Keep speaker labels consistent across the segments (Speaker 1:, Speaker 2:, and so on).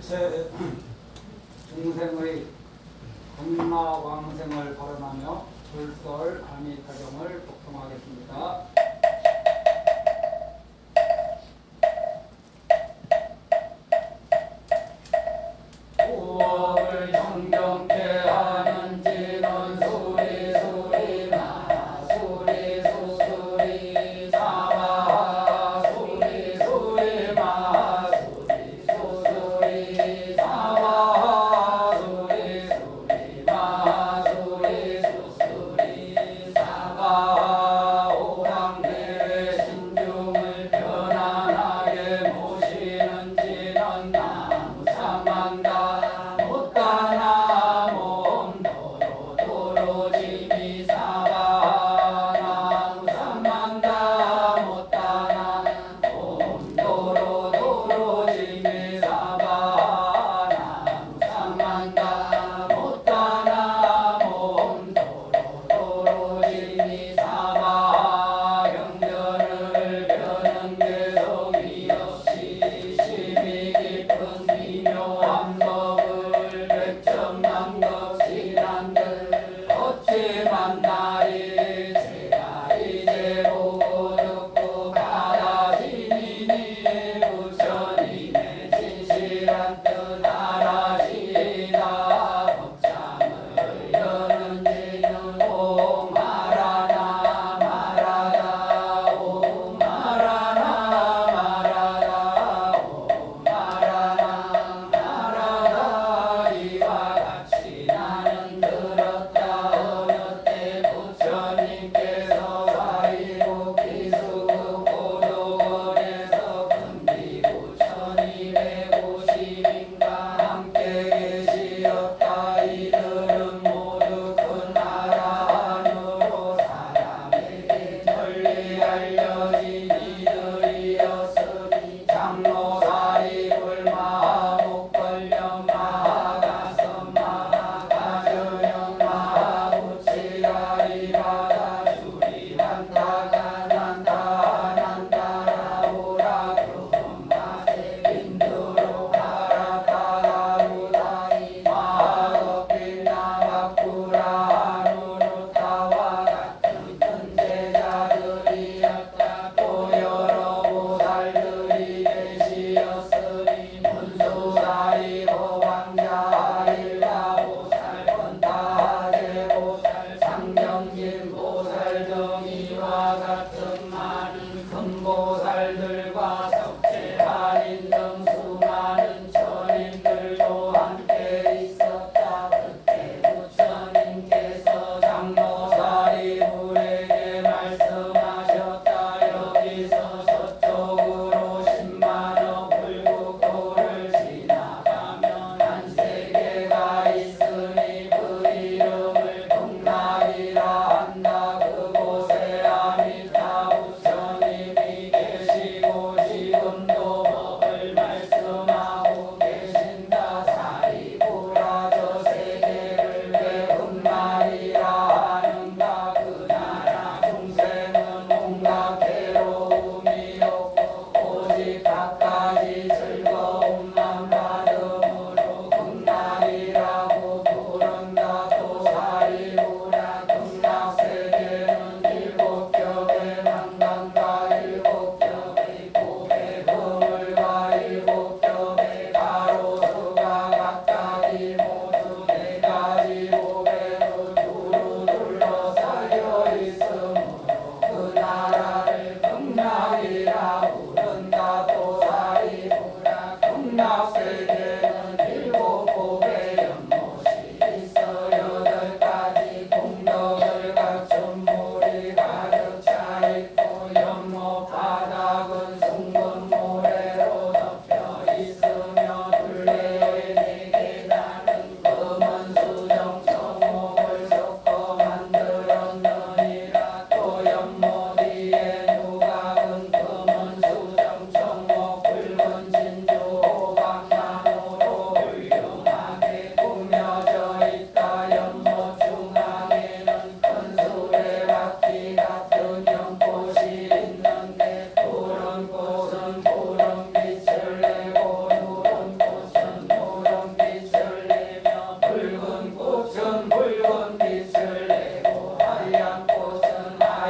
Speaker 1: 일체 중생의 건마왕생을 발언하며 불설 아미타경을 독송하겠습니다. 오업을 정경케 하는 지는 소리 소리나 소리 소소리 사마 소리 소리마 소리 소소리 사마 소리 소리마 소리 소소리 사마 오랑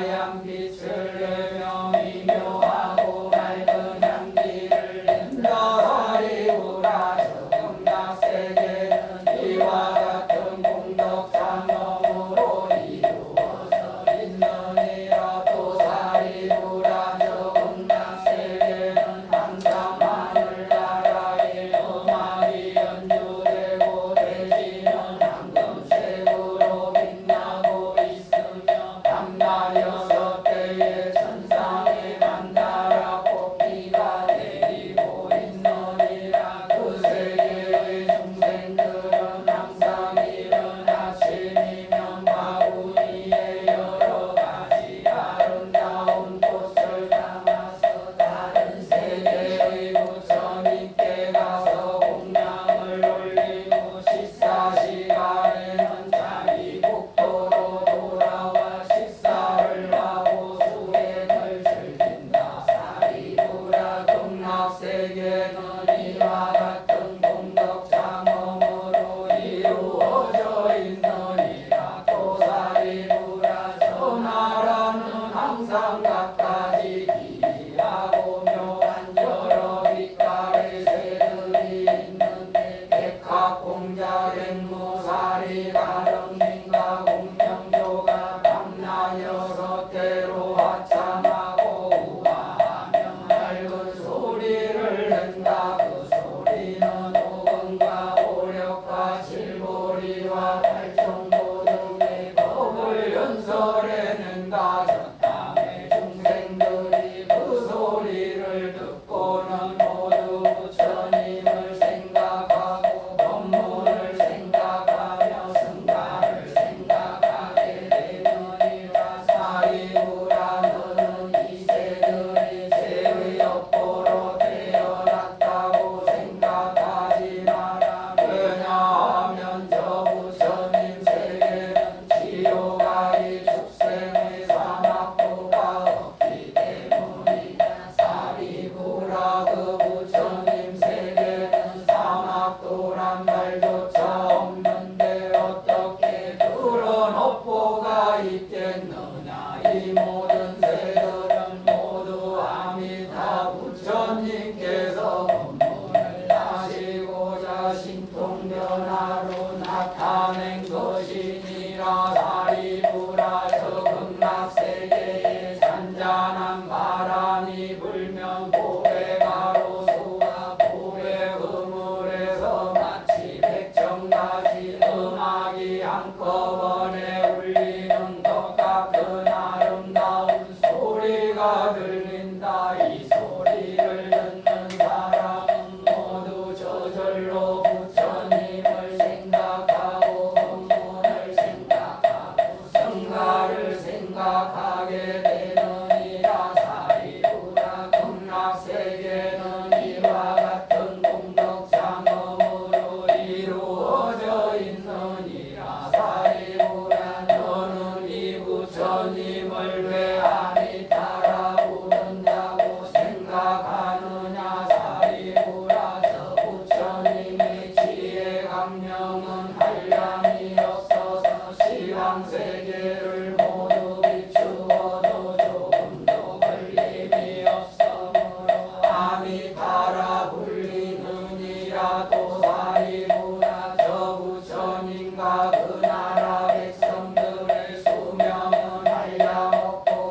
Speaker 1: 하얀 빛을 내며 미묘하고 맑은 향기를 낸다. 사리부라 저극락세계는 이와 같은 공덕장엄으로 이루어져 있느니라. 또 사리부라 저극락세계는 항상 하늘나라에 음악이 연주되고 대지는 황금색으로 빛나고 있으며 밤낮 6대의 천상에 만나라 꽃비가 내리고 있느니라. 그 세계의 중생들은 항상 이른 아침이면 바구니에 여러 가지 아름다운 꽃을 담아서 다른 세계의 부처님께 가서 공양을 올리고 식사 시간에는 자기 국토로 돌아와 식사를 하고 수행을 즐긴다. 사리부라 극락세계는 이와 같은 공덕장엄으로 이루어져 있느니라. 또 사리부라 저 나라는 항상 갖가지 기이하고 묘한 여러 빛깔의 새들이 있는데 백합공자 백무사리 가릉민가 공명조가 밤낮 6대로 화창하고 우아하며 맑은 소리를 낸다. 그 소리는 오금과 오력과 칠보리와 팔청도 등의 법을 연설해낸다. 저 땅의 중생들이 그 소리를 듣고는 모두 부처님을 생각하고 법문을 생각하며 승가를 생각하게 되느니라. 사리부라 너는 이 새들이 죄의 업보로 태어났다고 생각하지 마라. 왜냐하면 저 부처님 세계는 지옥아리 축생의 사막도가 없기 때문이다. 사리부라 그 부처님 세계는 사막도란 말조차 없는데 어떻게 그런 업보가 있겠느냐. 이 모든 새들은 모두 아미타 부처님께서 법문을 하시고자 신통변화로 나타낸 것이니라. 사리부라 저 극락세계에 잔잔한 바람이 불면 보배 가로수와 보배 그물에서 마치 백정가지 음악이 한꺼번에 울리는 것 같은 아름다운 소리가 들린다. 이 소리를 듣는 사람은 모두 저절로 부처님을 생각하고 법문을 생각하고 성가를 생각하게 되느니라. 사리부라 극락세계는 이와 같은 공덕장엄으로 이루어져 있느니라. 사리부라 너는 이 부처님을 왜 아미타라 부른다고 생각하느냐. 사리부라 저 부처님의 지혜 강명은 한량이 없어서 시황세계를 모두 비추어도 조금도 걸림이 없으므로 아미타라 불리느니라. 또 사리부라 저 부처님과 그 나라 백성들의 수명은 한량없고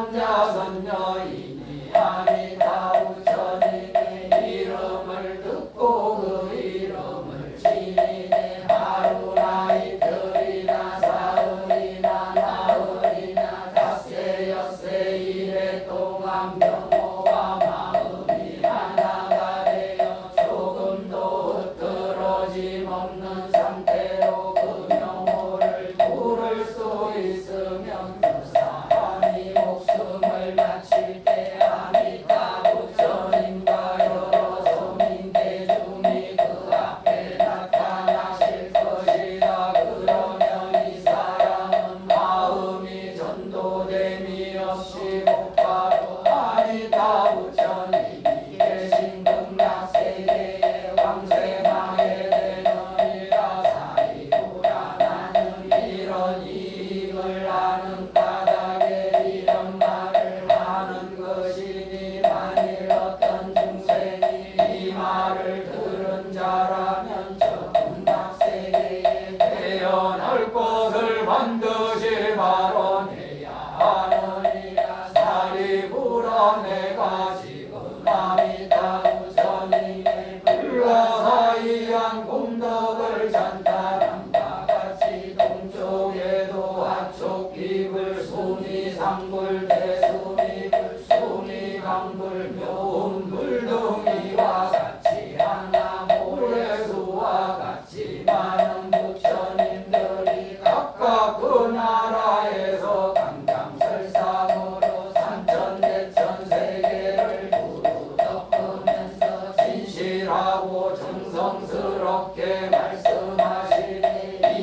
Speaker 1: 남자 선녀이니 아미타 부처님의 이름을 듣고 그 이름을 지니네. 하루나 이틀이나 사흘이나 나흘이나 닷새 엿새 이래 동안 명호와 마음이 하나가 되어 조금도 흐트러짐 없는 상태로 그 명호를 부를 수 있으면 그 사람이 목숨을 바칠 때 아미타 부처님과 여러 손인 대중이 그 앞에 나타나실 것이다. 그러면 이 사람은 마음이 전도됨이 없이 곧바로 아미타 부처님이 계신 극락세계에 왕생하게 되느니라. 사리부라 나는 이런 이익을 아는 까닭에 이런 말을 하는 것이니 만일 어떤 중생이 이 말을 들은 자라면 저 극락세계에 태어날 것을 반드시 바라내야 하느니라. 사리부라 내가 지금 아미타 부처님의 불가사의한 공덕을 찬탄함과 같이 동쪽에도 하촉 비불 수미상불 대수미불 수미강불 묘음불 등이와 같이 하나 모래수와 같이 많은 부처님들이 각각 그 나라에서 강강설상으로 산천대천 세계를 두루 덮으면서 진실하고 정성스럽게 말씀하시니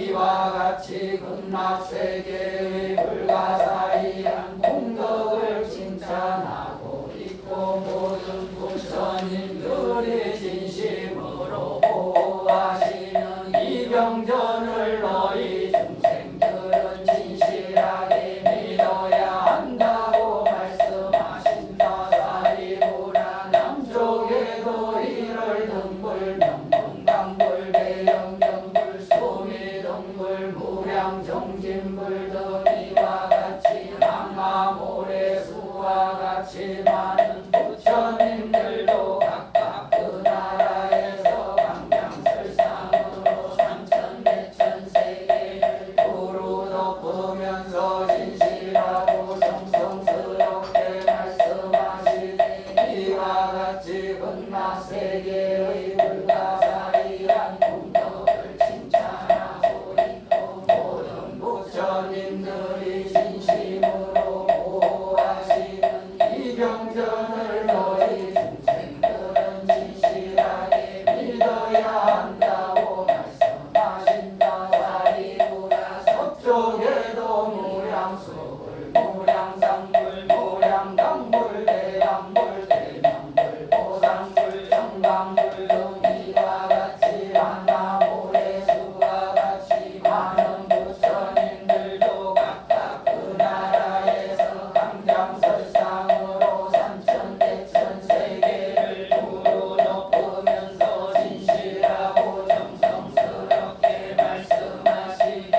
Speaker 1: 이와 같이 극락세계의 불가사의한 공덕을 칭찬하고 있고 모든 부처님들이 진심으로 보호하시는 이 경전을 너희 중생들은 진실하게 믿어야 한다고 말씀하신다. 사리부라 남쪽에도 이를 등불 명문강불 대영경불 수미등불 무량정진불 등이와 같이 항아모래수와 같이 많은 부처님들도 각각 그 나라에서 강강설상으로 삼천대천 세계를 두루 덮으면서 진실하고 정성스럽게 말씀하시니 이와 같이 극락세계의 불가사의한 공덕을 칭찬하고 있고 모든 부처님들이 진심으로 보호하시는 이 경전을 너희 중생들은 진실하게 믿어야 한다고 말씀하신다. 사리부라 서쪽에도 무량수불 무량상불 무량강불 대양불 대명불 보상불 정강불 등이와 같이 하나 모래수와 같이 많은 부처님들도 각각 그 나라에서 강장설상으로 삼천대천 세계를 두루 덮으면서 진실하고 정성스럽게 말씀하시되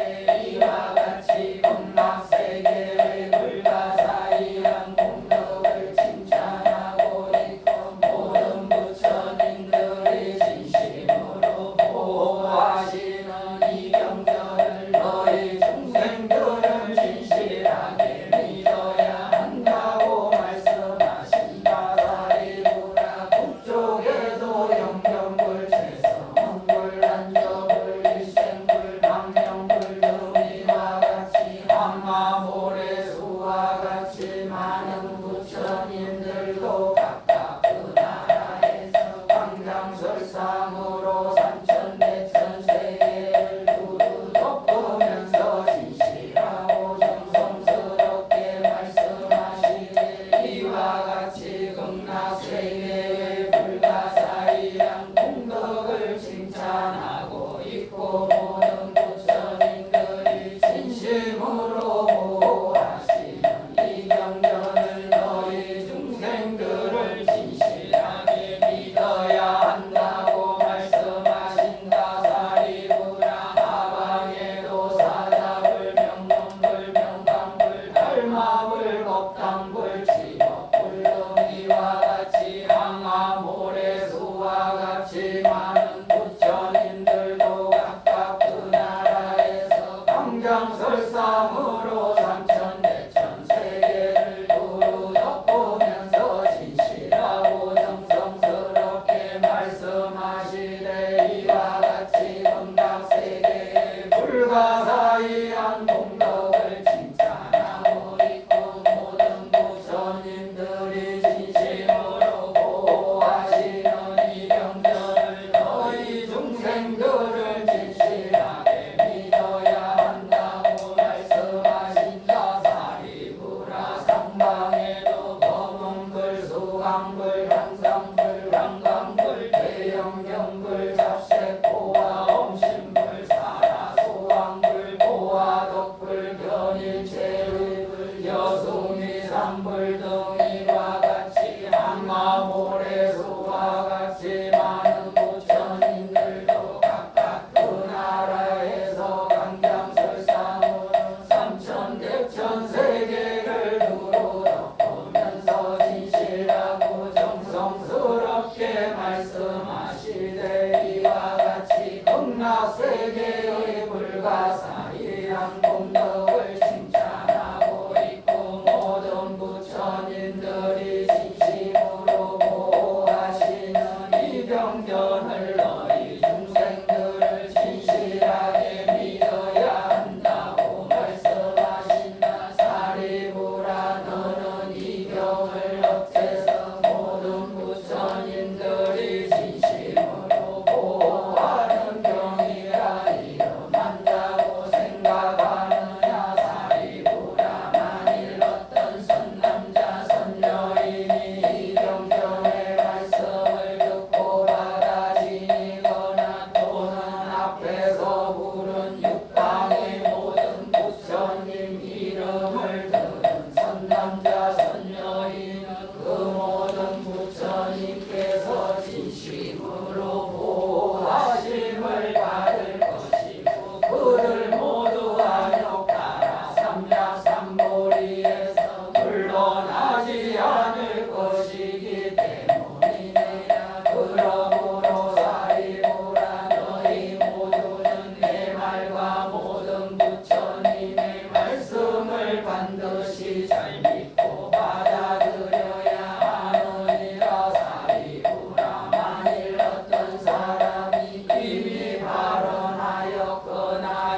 Speaker 1: 이와 같이 극락세계의 불가사의한 공덕을 칭찬하고 있고 모든 부처님들이 진심으로 보호하시는 이 경전을 너희 중생들은 진실하게 믿어야 한다고 말씀하신다. 사리부라 북쪽에도 영경불 최성불 안저불 일생불 망명불 등이와 같이 항아모래수와 같이 많은 부처님들도 각각 그 나라에서 강장설상으로 삼천대천 세계를 두루 덮으면서 진실하고 정성스럽게 말씀하시니 이와 같이 극락세계의 불가사의한 공덕을 칭찬하고 있고 모든 부처님들이 진심으로 반드시 잘 믿고 받아들여야 하느니라. 사리구나. 만일 어떤 사람이 이미 발언하였거나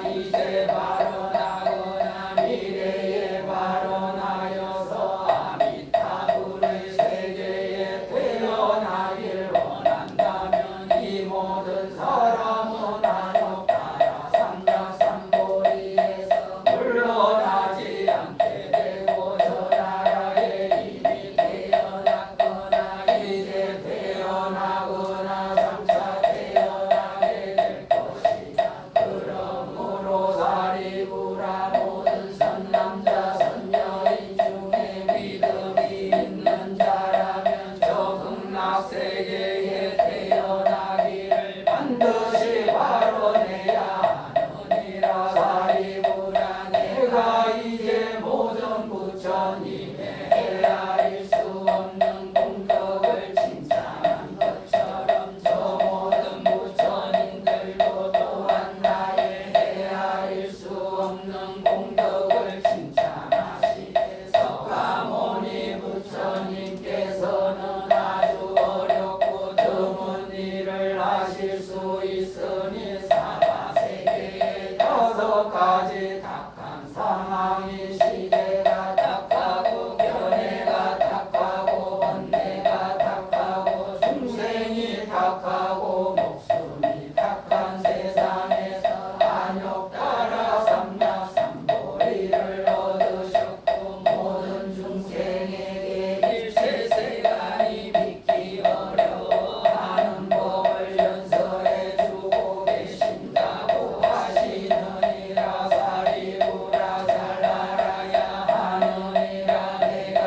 Speaker 1: 이제 발언하거나 미래에 발언하여서 아미타불의 세계에 태어나길 원한다면 이 모든 사람은 안욕하라 삼각삼보리에서 물러나지 않게 되고 저 나라에 이미 태어났거나 이제 태어나거나 장차 태어나게 될 것이다. 그러므로 사리구라. 모든 선남자 선녀인 중에 믿음이 있는 자라면 저 극락세계에 태어나기를 반드시 발언해야 하느니라. 사리구라. 내가 이제 모든 부처님의 헤아릴 수 없는 공덕을 칭찬한 것처럼 저 모든 부처님들도 또한 나의 헤아릴 수 없는 공덕을 칭찬하시되 석가모니 부처님께서는 아주 어렵고 드문 일을 하실 수 있으니 사바세계에 6가지 탁한 상황이 시대가 탁하고 견해가 탁하고 번뇌가 탁하고 중생이 탁하고 목숨이 탁한 세상에서 안욕 따라 삼락삼보리를 얻으셨고 모든 중생에게 일체세간이 믿기 어려워하는 법을 연설해 주고 계신다고 하시느니라. 사리구라. 잘 알아야 하느니라. 내가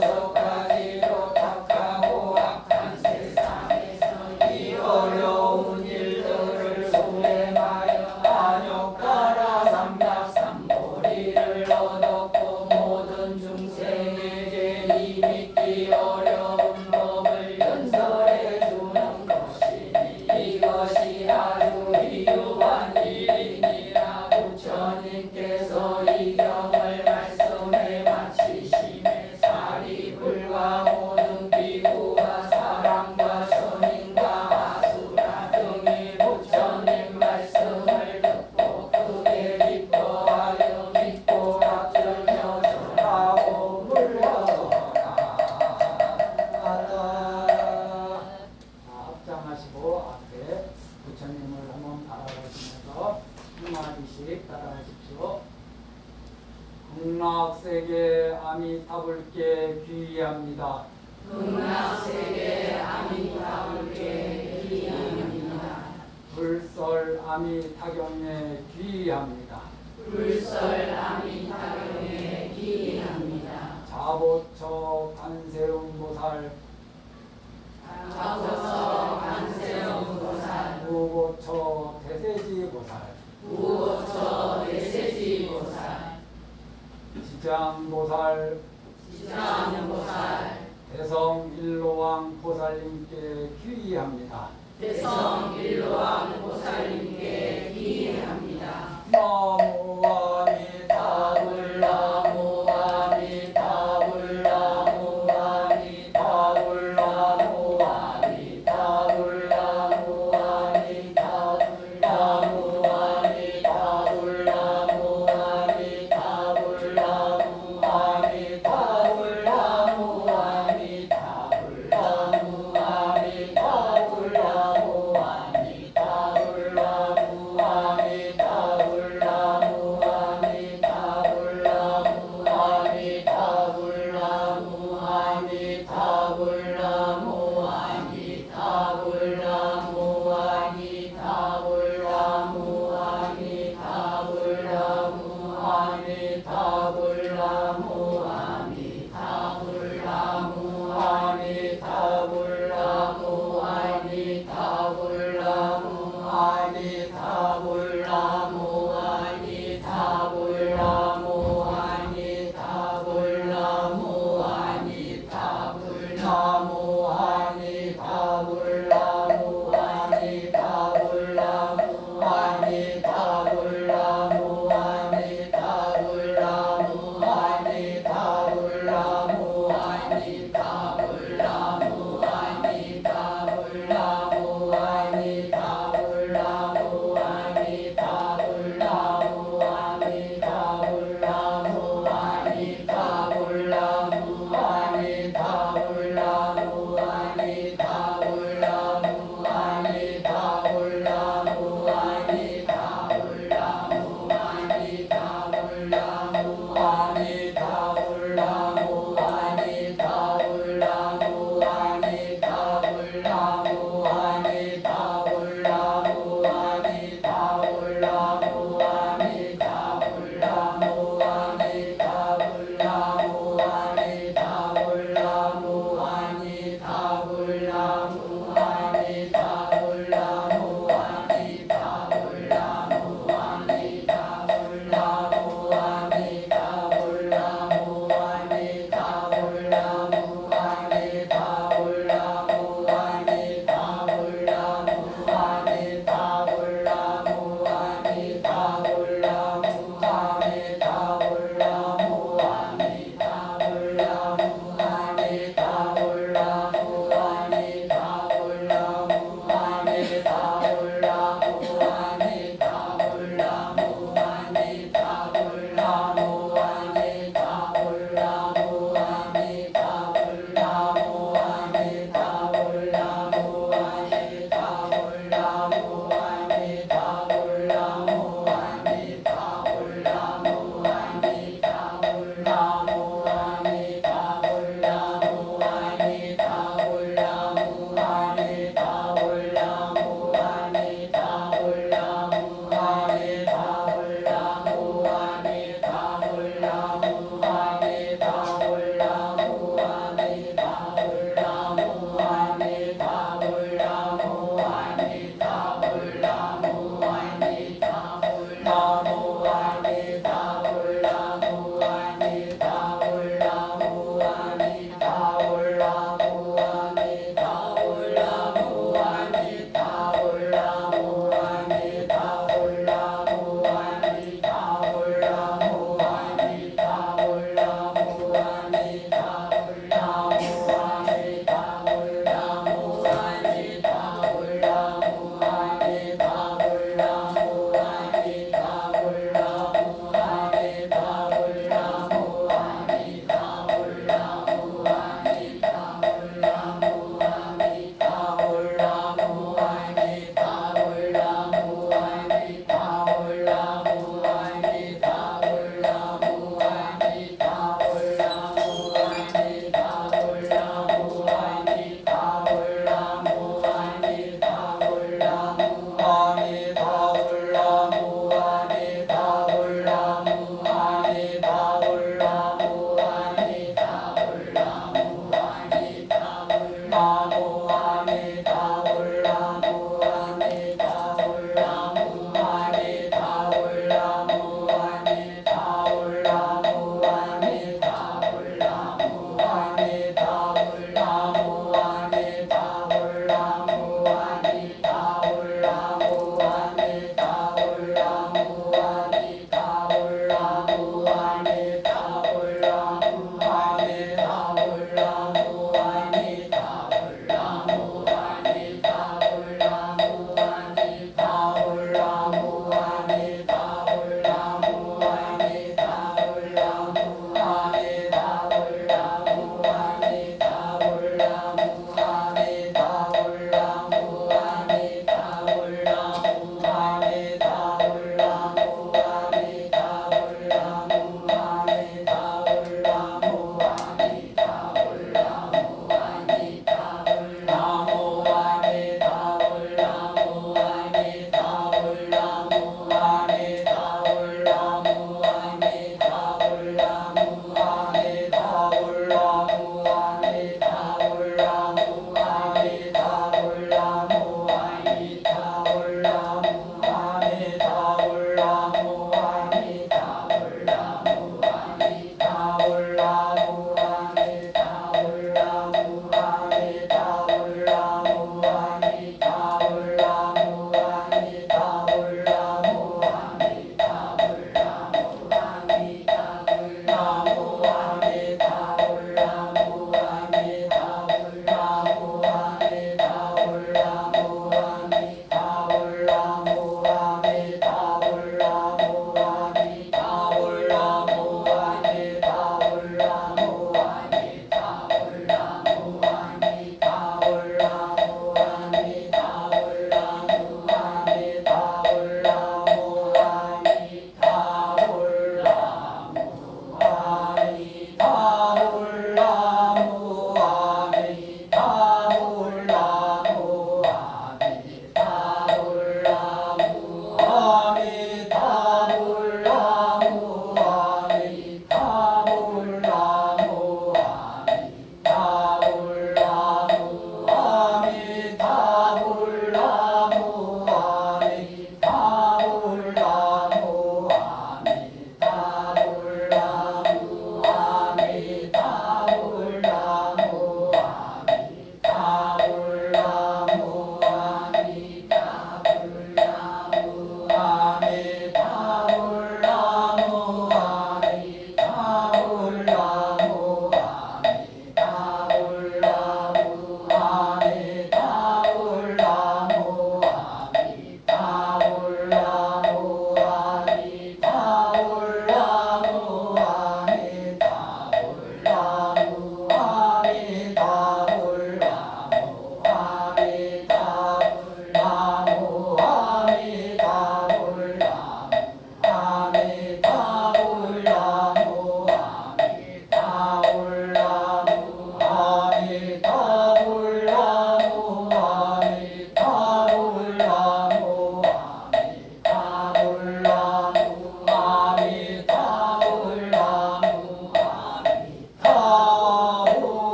Speaker 1: 5가지로 탁하고 악한 세상에서 이 어려운 일들을 수행하여 안욕 따라 삼각삼보리를 얻었고 모든 중생에게 이 믿기 어려운 법을 연설해 주는 것이니 이것이 아주 희유한 일이니라. 부처님께서 이 경을 말씀해 마치심에 사리불과 모든 비구와 사람과 선인과 아수라 등이 부처님 말씀을 듣고 크게 기뻐하여 믿고 앞들며 절하고 물러가라. 합장하시고 앞에 부처님을 한번 바라보시면서 한마디씩 따라하십시오. 극락세계 아미타불께 귀의합니다.
Speaker 2: 극락세계 아미타불께 귀의합니다.
Speaker 1: 불설 아미타경에 귀의합니다.
Speaker 2: 불설 아미타경에 귀의합니다.
Speaker 1: 자보처 관세음보살
Speaker 2: 자보처 관세음보살
Speaker 1: 무보처 대세지보살
Speaker 2: 무보처 대세지보살
Speaker 1: 지장보살
Speaker 2: 지장보살
Speaker 1: 대성일로왕 보살님께 귀의합니다.
Speaker 2: 대성일로왕 보살님께 귀의합니다.
Speaker 1: 나무 아미타불 나무 아미타불 나무 아미타불 나무 아미타불 나무 아미타불 나무 아미타불 나무 아미타불 나무 아미타불 나무 아미타불 나무 아미타불 나무 아미타불 나무 아미타불 나무 나무 아미타 불나무 아미타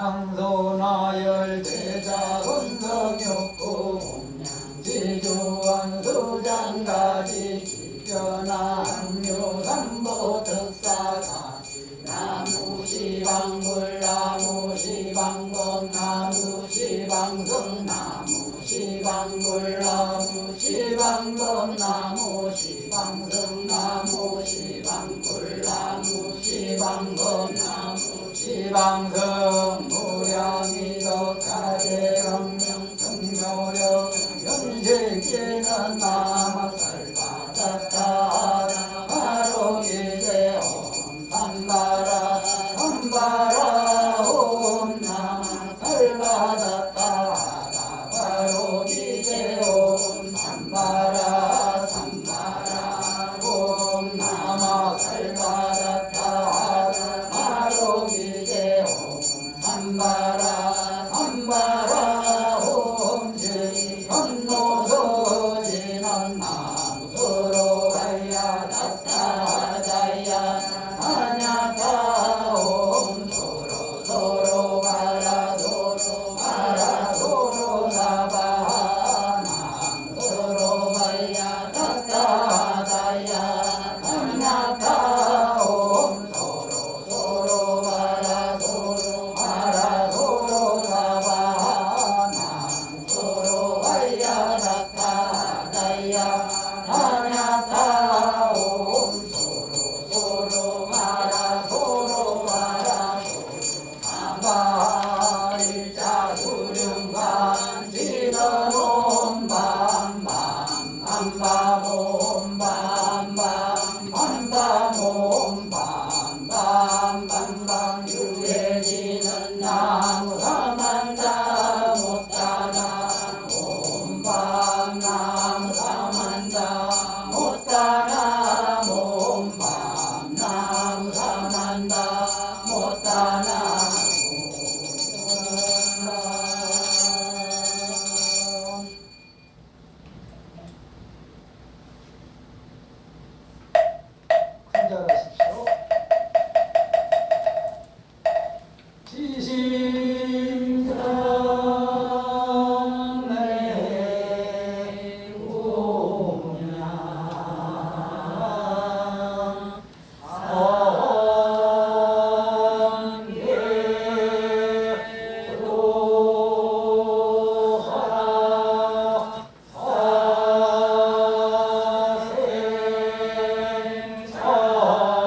Speaker 1: 상소나열 대자 건성욕구 공양지주원 수장가지 기변왕묘 삼보 특사가 나무 시방불 나무 시방검 나무 시방성 나무 시방불 나무 시방검 나무 시방성 나무 시방불 나무 시방검 나무 시방성 무량이덕 가재영명 성묘령 연세기는 나마살바다타 바로 기대 옴 삼바라 삼바라 옴 나마살바다타 바로 기대 옴 삼바라 삼바라 옴 나마살바다타 바로 기대 옴 삼바라 삼바라 옴 건노서지는 나무서로 가야 다타자야 하냐타 옴 서로 가라 서로 가라 서로 사바 나무서로 가야 다타자야 하냐타 옴 서로 가라 서로 가라 서로 사바 나무서로 가야 다타자야 하냐타 옴 서로 가라 서로 가라 서로 사바 일자 수령관 지는 옴밤밤밤밤밤 옴밤밤밤밤밤밤밤밤밤밤 유해지는 나무 사만다 못다나 옴밤 나무 사만다 못다나 옴밤 나무 사만다 못다나 큰절하십시오. 지심성내 공양 선계로하 사생천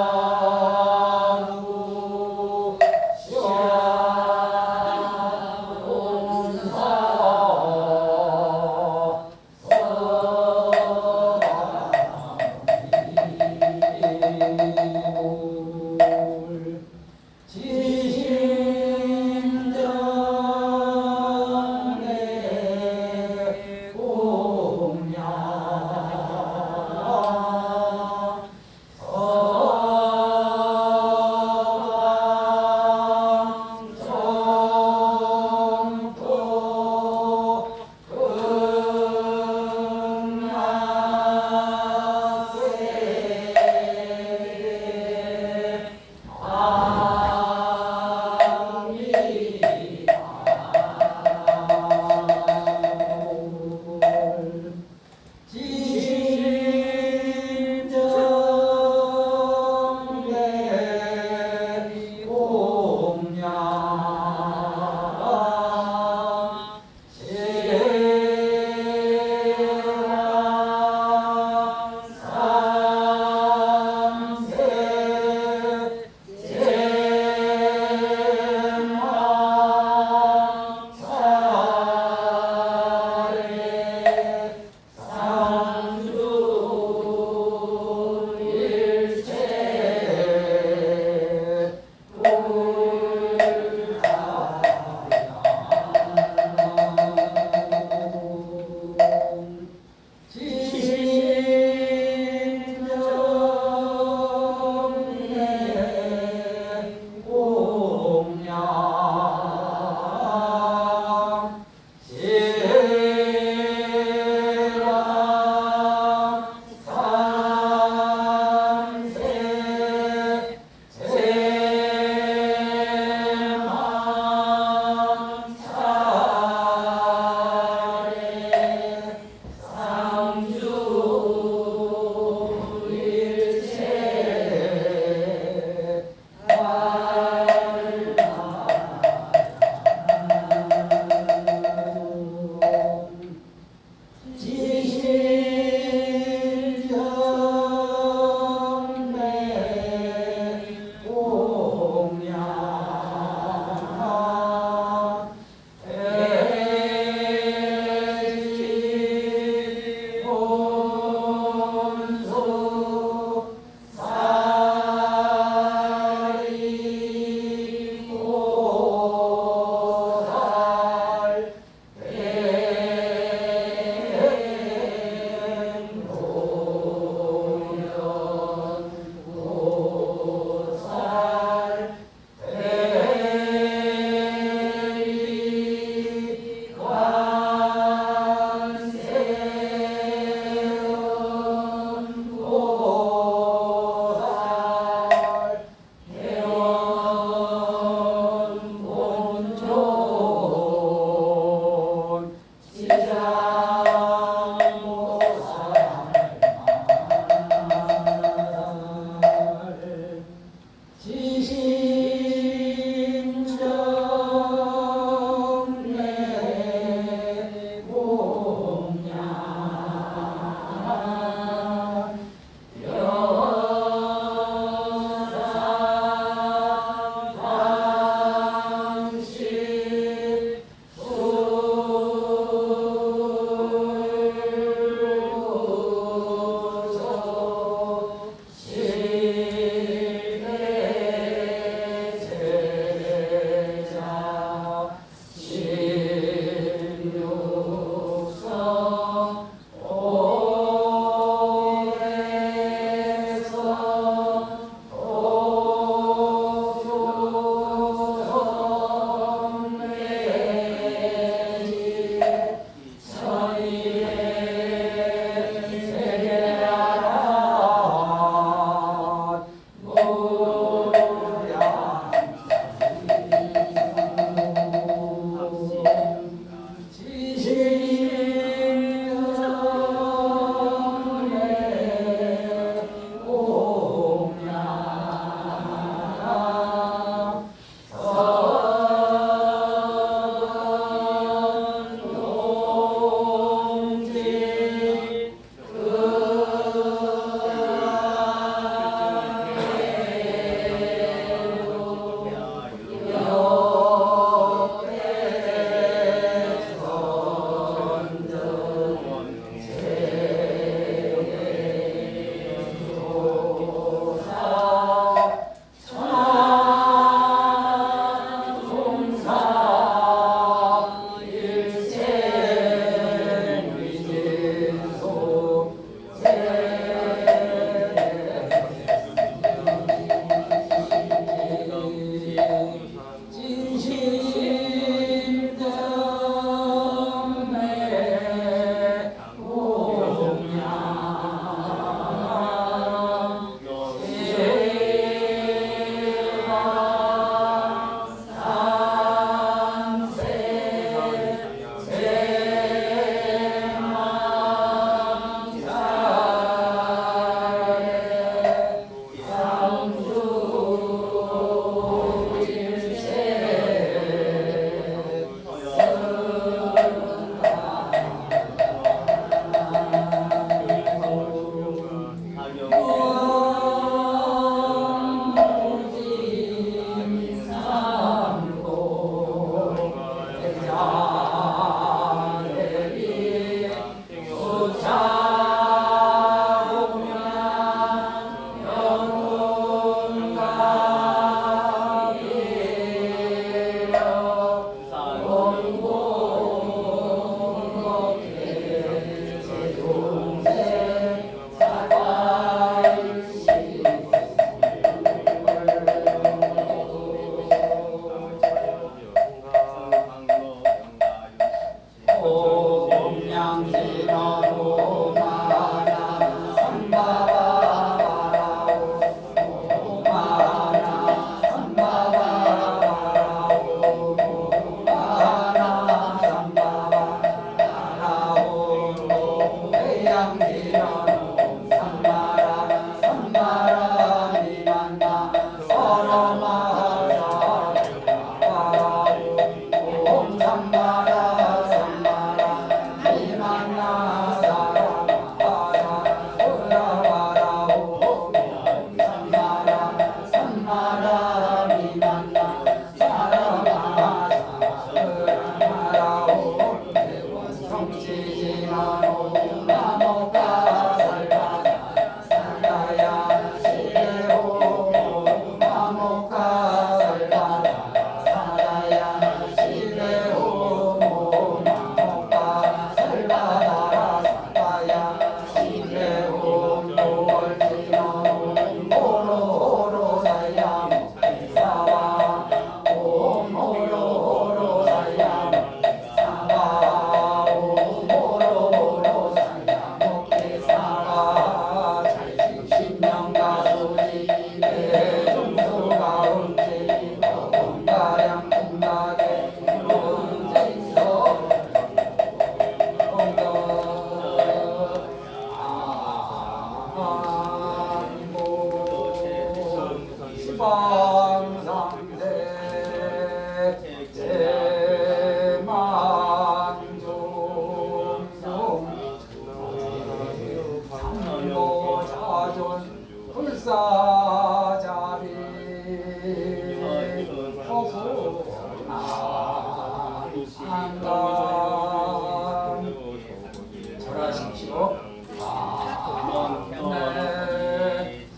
Speaker 1: 절하십시오.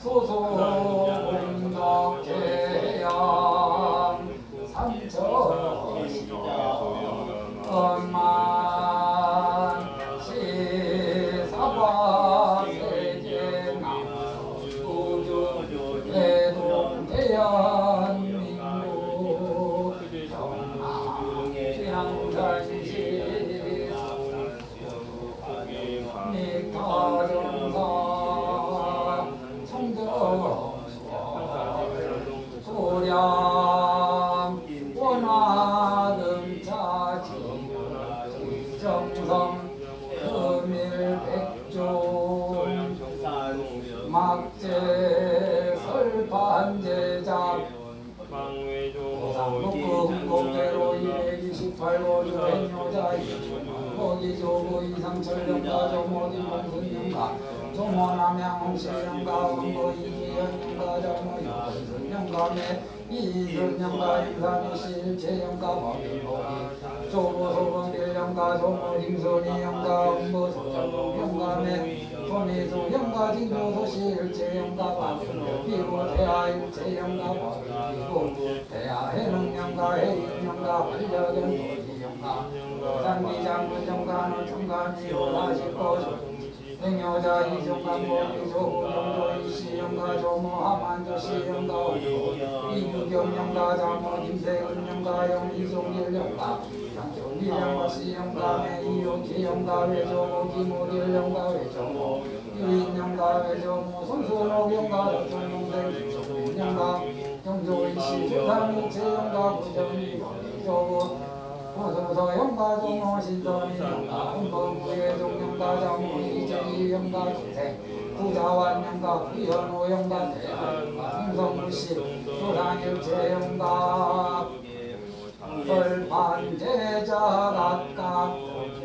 Speaker 1: 소소공덕제양 삼천만 시사바세계남 우주 대동대한민국 평양단시 nik타정사 청정 소량 원화금차지 정성 금일백종 막제 설판제작 오상록금 공대로 228호 주행여자 거기조고 이상철령가 조모디 봉순령가 조모남양 홍실령가 원고 이기현령가 정모 이순령가매 이순령가 임산이 실체령가 법인보기 조보소범길령가 조모 임순이령가 원고 소정령가매 조미수령가 진조소 실체령가 박순령 비고 대하일체령가 법인비고 대하해능령가 해인령가 반려견 도지령가 장기장군정관은 정관이 올라시고 행여자 이종관 보기조부영조 이시영가 조모하만조 시영가 이규경영가 장모 김세은영가 영이종길영가 장조미영가 시영가 매이용기영가 외조모 김오길영가 외조모 유인영가 외조모 손수록영가 조총동생 김종민영가 경조이시 조상일체영가 부정이 조부 호소서 영가 종호 신선이 영가 홍범구의 종영가 장모 이재희 영가 중생 구자완 영가 구현호 영가 대하 영가 홍성무씨 조상일체 영가 설판제자 각각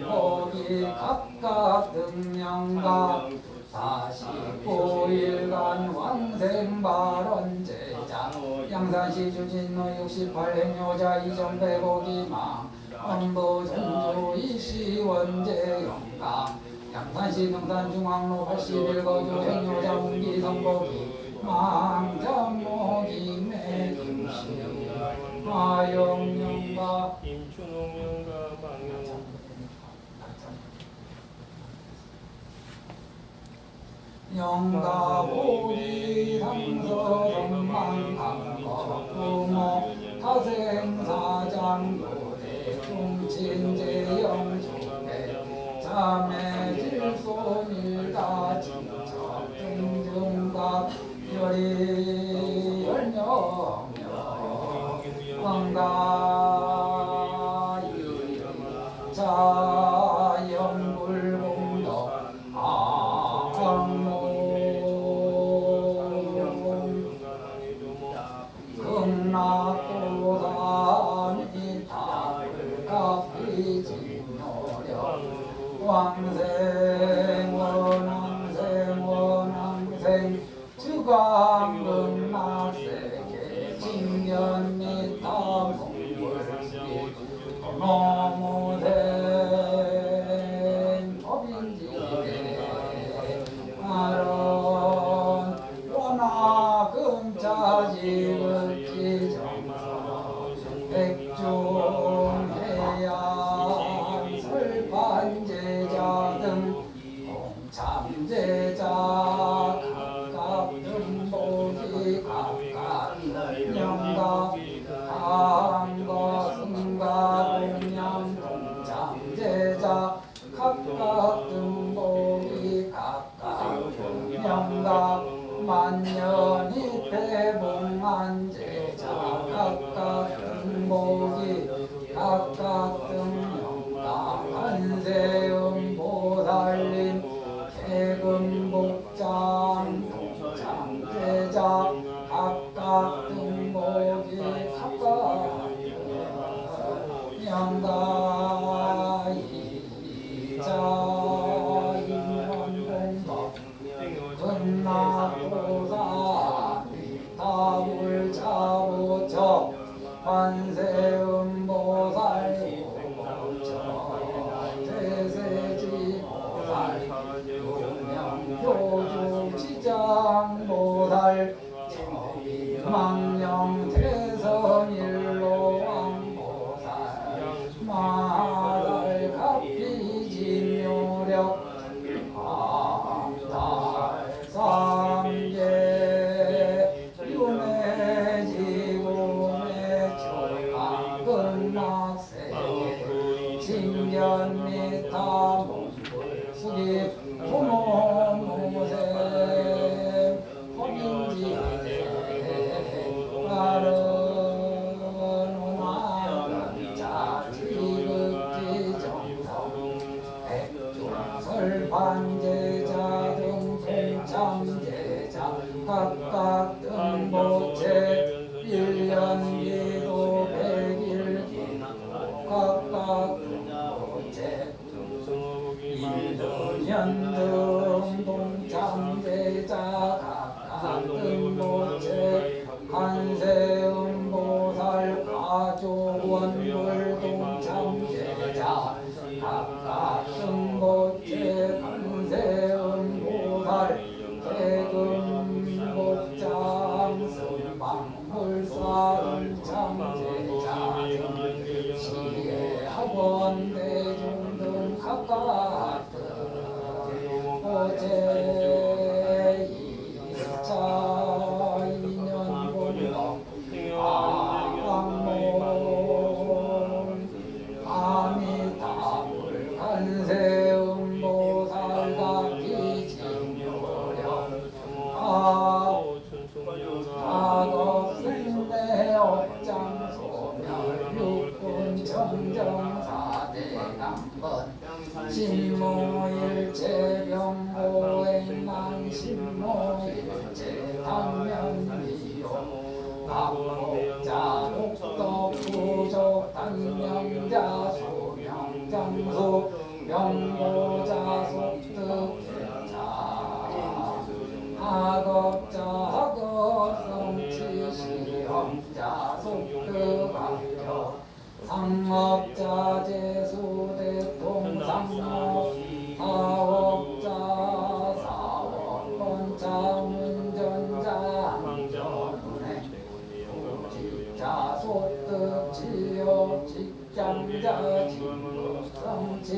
Speaker 1: 거기 각각 등영가 49일간 왕생발언제자 양산시 주진노 68 행여자 이정배고기망 엄보전조 이시원제영감 양산시 등산중앙로 81거주 행여자 문기성고기 망장모기 매김시 마영영가
Speaker 3: 임춘홍영가 방영
Speaker 1: 영가보리 상서전망강거 부모 타생사장교대 중친제영조대 자매질손일다 진척 등등각 열이 열명명 왕가이 자영불공덕 극락도삼이 답을갚이지노려 왕생원왕생원왕생 주광극락세계 징견미타 몽골수기 노무생 법인지대 아론 원화금자지극지정서 백중해양 설반제자 등 공참제자 각각 등복이 각각 명각 강거 승가 공양 공참제자 각각 등복이 각각 명각 만년이 배봉한제자 각각 등복이 각각 등명각 한세음보살님 개금복장 동장제자 각각 등복이 각각 명가이자 인원공덕 극락도사 미타불자보처 관세음보살 보처 대세지보살 용명표주지장보살 망령 대성일로왕보살 마달 갑비진묘력 삼계 윤회지고매 조각은락세계 징견미타 몽골수기 부모모세 법인지대 가르노나자 지극지정성 백중설반제자 등 동참제자 각각 등보채 1년기도 100일기도 각각 등보채 인도년 등 동참제자 각각 등보채 한세음보살 가조원불 동참제자 각각 등보채 한세음보살 대금복장 승방불사 음참제자 시혜학원 대중 등 각각 어제 이자 인연본동 악몽 아미타불 간세음보살 각기징요령 악업승대 업장소멸 육군청정사대남번 신모일체병호행난 신모일체 당면미요 각복자 복덕부족 단명자 소명장수 명보자 속득자 학업자 학업성취 시험자 속득학교 상업자 제수대통상업 사업자 사업권자 운전자 안전운행 직자 소득 지역 직장자 직업성취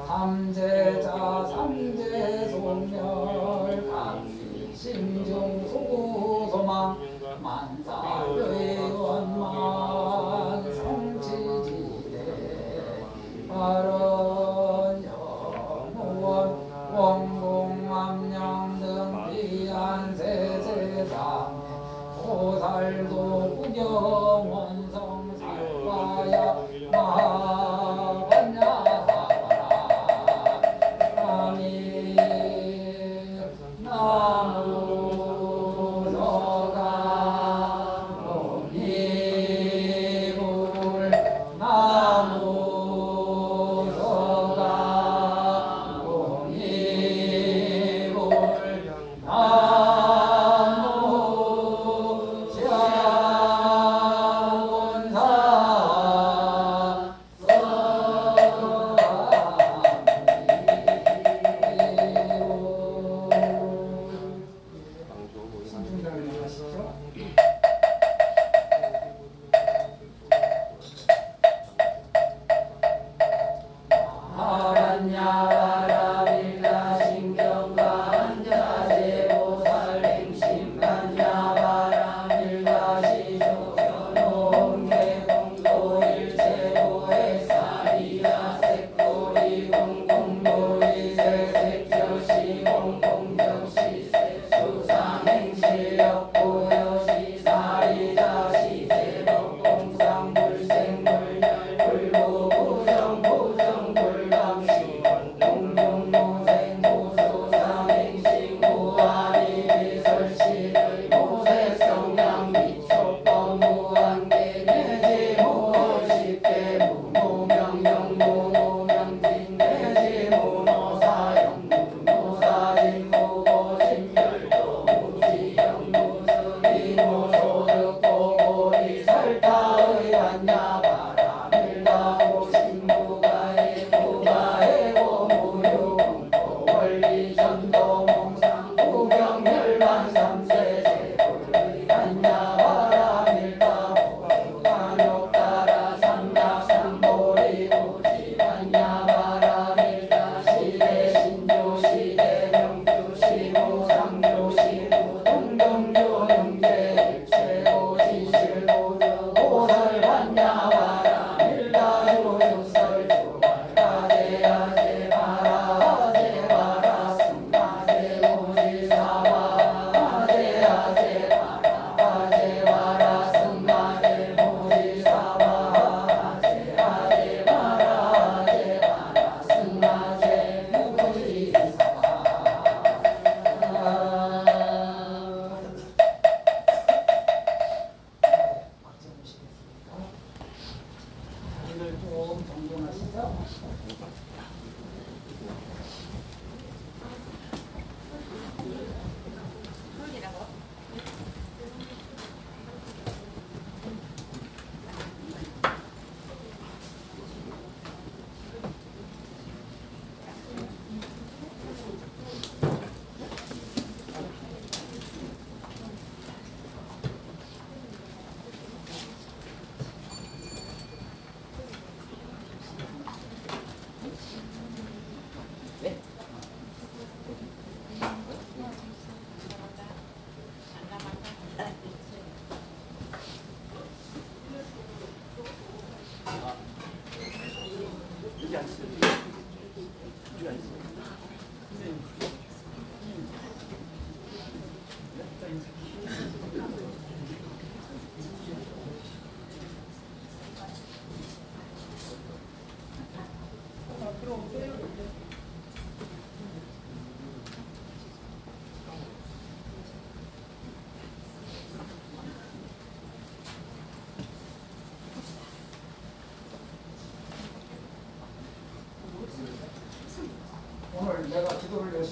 Speaker 1: 삼재자 삼재 소멸 감시 심중 소구 소망 만사의원만 성취지대 발언 연무원 원공암양 등 비안세세상 보살도 구경 원성 살과야 마반야 나무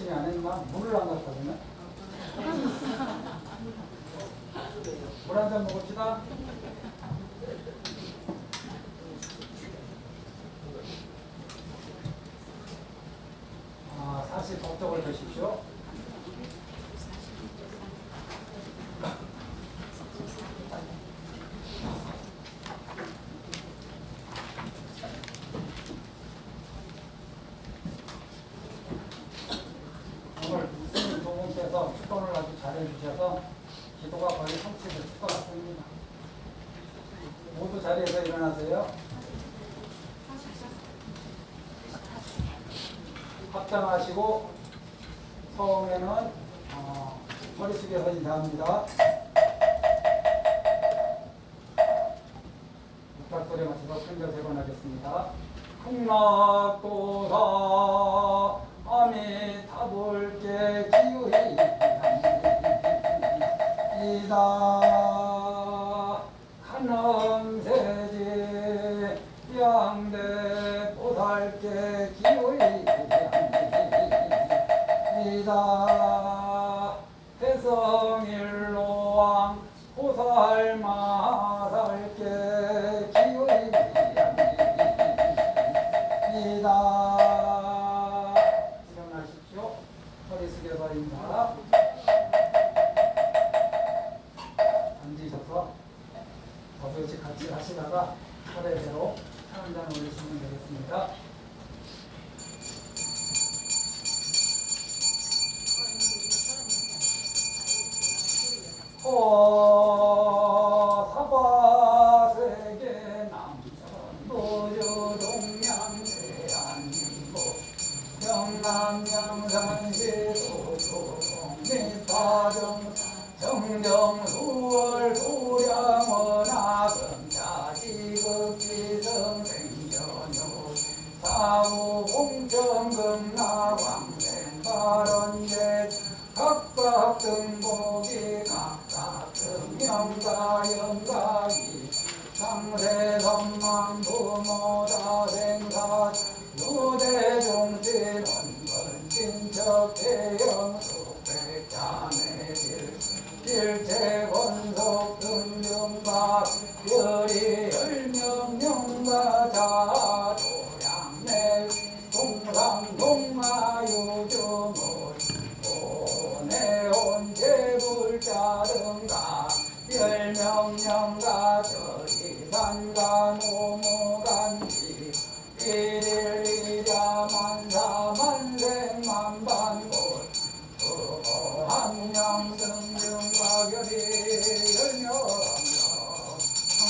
Speaker 1: 열심히 안 했나? 물을 안 갖거든요. 물 한 잔 먹읍시다. 사실 법적을 드십시오. 오늘 스님 두 분께서 축도를 아주 잘해주셔서 기도가 거의 성취될 것 같습니다. 모두 자리에서 일어나세요. 합장하시고 처음에는 머리 숙여서 인사합니다. 육각소리 마치고 큰절 세 번 하겠습니다. 극락도사 아미타불께 기우이 이다 간음세지 양대 보살께 기우이 이다 대성일로왕 보살마살께 기우이 이다. 일어나십시오. 허리 숙여서 인사. 앉으셔서 버섯이 같이 하시다가 차례대로 한 잔 올리시면 되겠습니다. 사바세계 남선 노조동양 대한민국 영남양산시 소조동 밑파정 정정수월 도량원학은 자지극지성 생전요 사후공정금나광생발언예 각각 등복이 각각 등영가 영가이 상세선망 부모다생사 유대종신 원건친척 대영숙 백자매 일체건속 등등가 열이 열명령가 자도량내 동상동하유주물 오내온 제불자등가 열명령가 저리산가 노무간지 일일이랴 만사만생만반골 한명승중과결이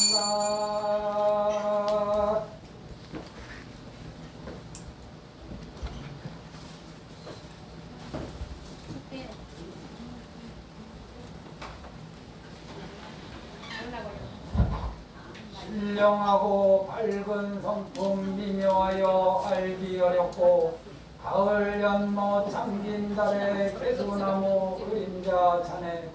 Speaker 1: 열명령한가 신령하고 밝은 성품 미묘하여 알기 어렵고 가을 연못 잠긴 달에 개수나무 그림자 차네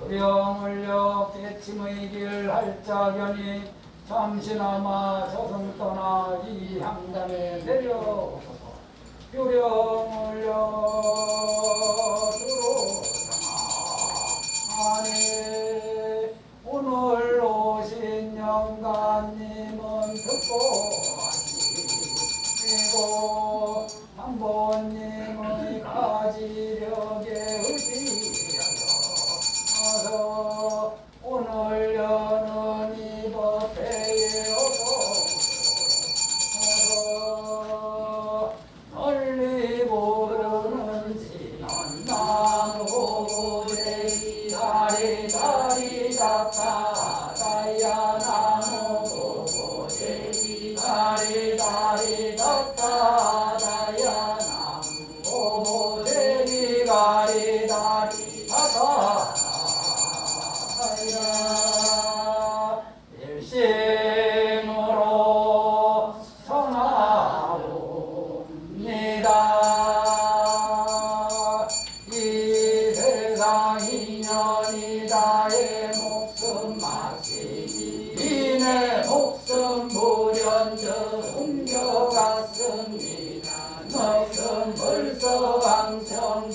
Speaker 1: 요령 울려 깨침의 길 할자견이 잠시나마 저승 떠나 이 향단에 내려오소서. 요령 울려 들어오잖아. 아니 오늘 오신 영가님은 듣고 하시고 한번님의 가지력에 의지하여 어서 오늘 여는 이 법회에 어서 널리 부르는 진원 나무고대 다리 잡다 다야 나무고대 다리 잡다 다야 나무고대 다리 잡다 일심으로 전하옵니다. 이 세상 인연이 나의 목숨 마시니 이내 목숨 불현저 옮겨갔습니다. 너는 벌써 왕청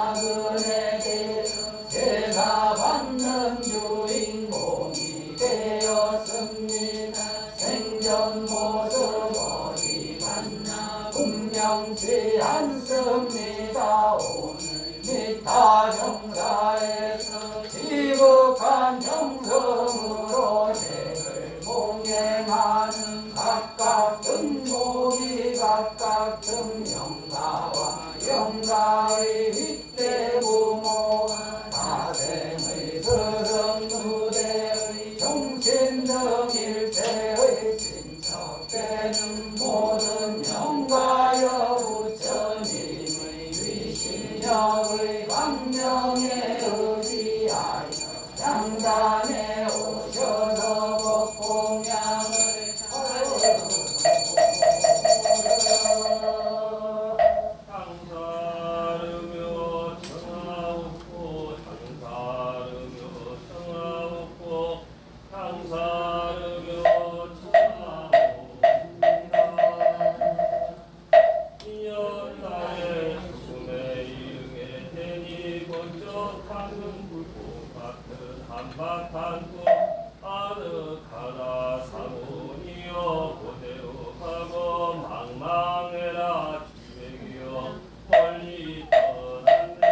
Speaker 1: 나그네 제사 받는 주인공이 되었습니다. 생전 모습 어디 갔나 분명치 않습니다. 오늘 미타 정사에서 지극한 정성으로 죄를 봉행하는 각각 등복이 각각 등영가와 영가의 윗대 부모 다생의 스승 누대의 정신 등 일체의 친척되는 모든 영가여 부처님의 위신력의 광명에 의지하여 양단에 오셔서 법공양을 하여
Speaker 3: 상사르며 청하옵고 상사르며 청하옵고 상사르며 청하옵니다. 이연나의 숨에 이응에 대니 번쩍하는 불꽃 같은 한바탕 꽃 아득하다 사문이여 고대로 가고 망망해라 주백이여 멀리 떠났네.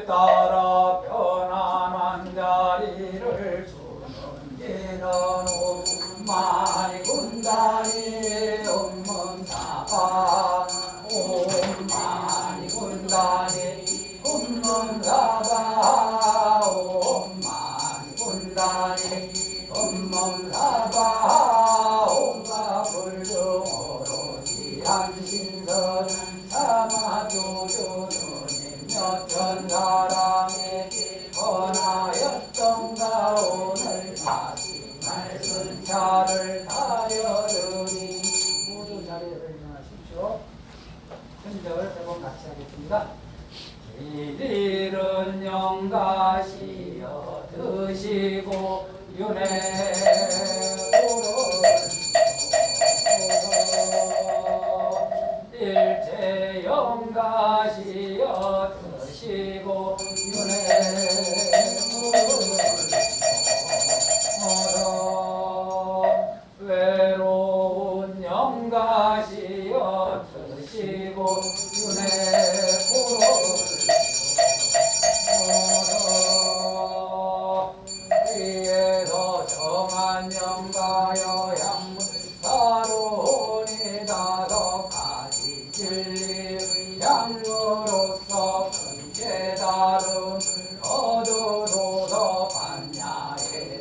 Speaker 1: 따라 편안한 자리를 주는 길은 옴마이 군다니 옴문사바 옴마이 군다니 옴문사바 옴마이 군다니 옴문사바 옴가 불등으로 지한신선 사마조조조님 몇천 사람에게 권하였던가 오늘 다시 말씀 차를 다여르니 모두 자리에 일어나십시오. 현절 3번 같이 하겠습니다. 길은 영가시여 드시고 일체 영가시여 드시고 외로운 영가시여 드시고 위에서 정한 영가여 향문사로니 다섯 가지 진리의 향로로서 큰 깨달음을 얻으소서. 반야의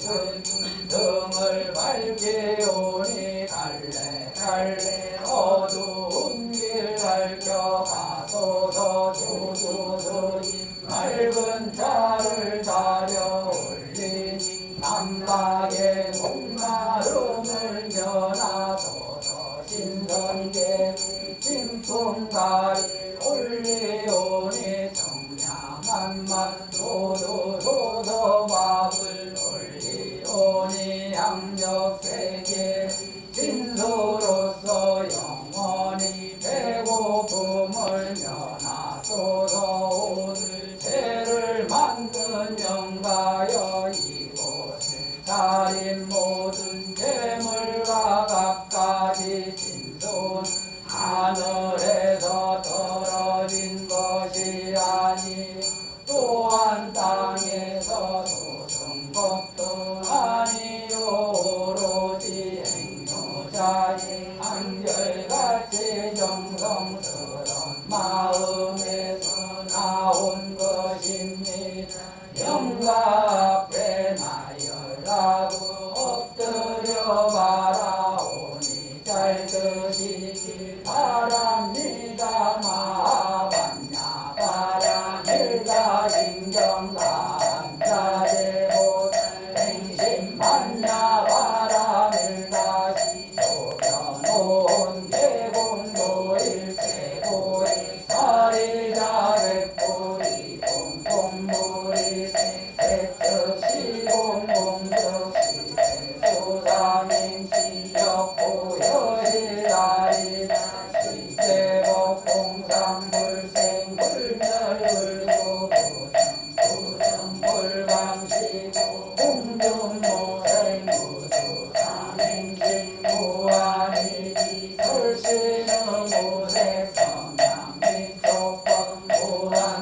Speaker 1: 등을 밝히오니 갈래 어두운 길 밝혀가소서. 조조스님 맑은 자를 다려 올리니 남박의 목마름을 면하소서. 신선계 찜통가리 올리오니 청량한 맛 도도소서. 밥을 올리오니 양력세계 진소로서 영원히 배고픔을 면하소서. 오늘 죄를 만든 영가여 이곳을 차린 모든 재물과 갖가지 진손 하늘에서 떨어진 것이 아니 또한 땅에서 솟은 것도 아니요 오로지 행로자의 한결같이 정성스런 마음에서 나온 것입니다. 영가 앞에 나열하고 엎드려 바라오니 잘 드시길 바랍니다. 마반야 바라밀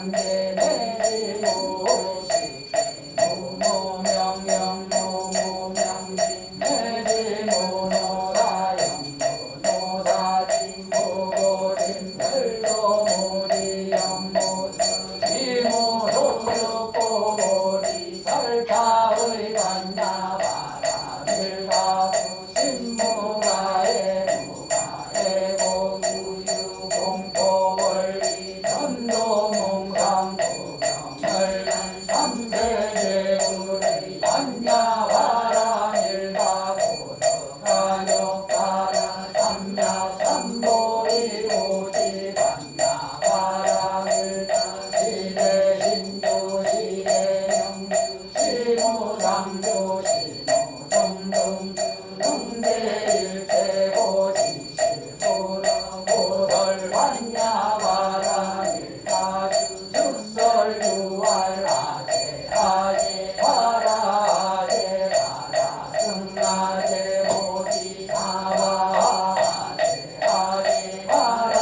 Speaker 1: 양계 내지고 무무명령 무무명진 내지무노사영 무노사진 무고진 별도무지영 무지무소득보고리 설가의 간다바라밀 가부 신무가의 무가의 공구유 공포원리 전도몽상 구경열간 삼세제구리 반야와라 일가고덕가욕가라 삼야삼보리 오지 반야와라 일가 시대신주 시대명주 시무상주 시무동동주 동대일체고 지실보라 고설 반야와라 일가주 즉설유알 아제 아제 와라 아제 와라 승아제 모지 사와 아제 아제 와라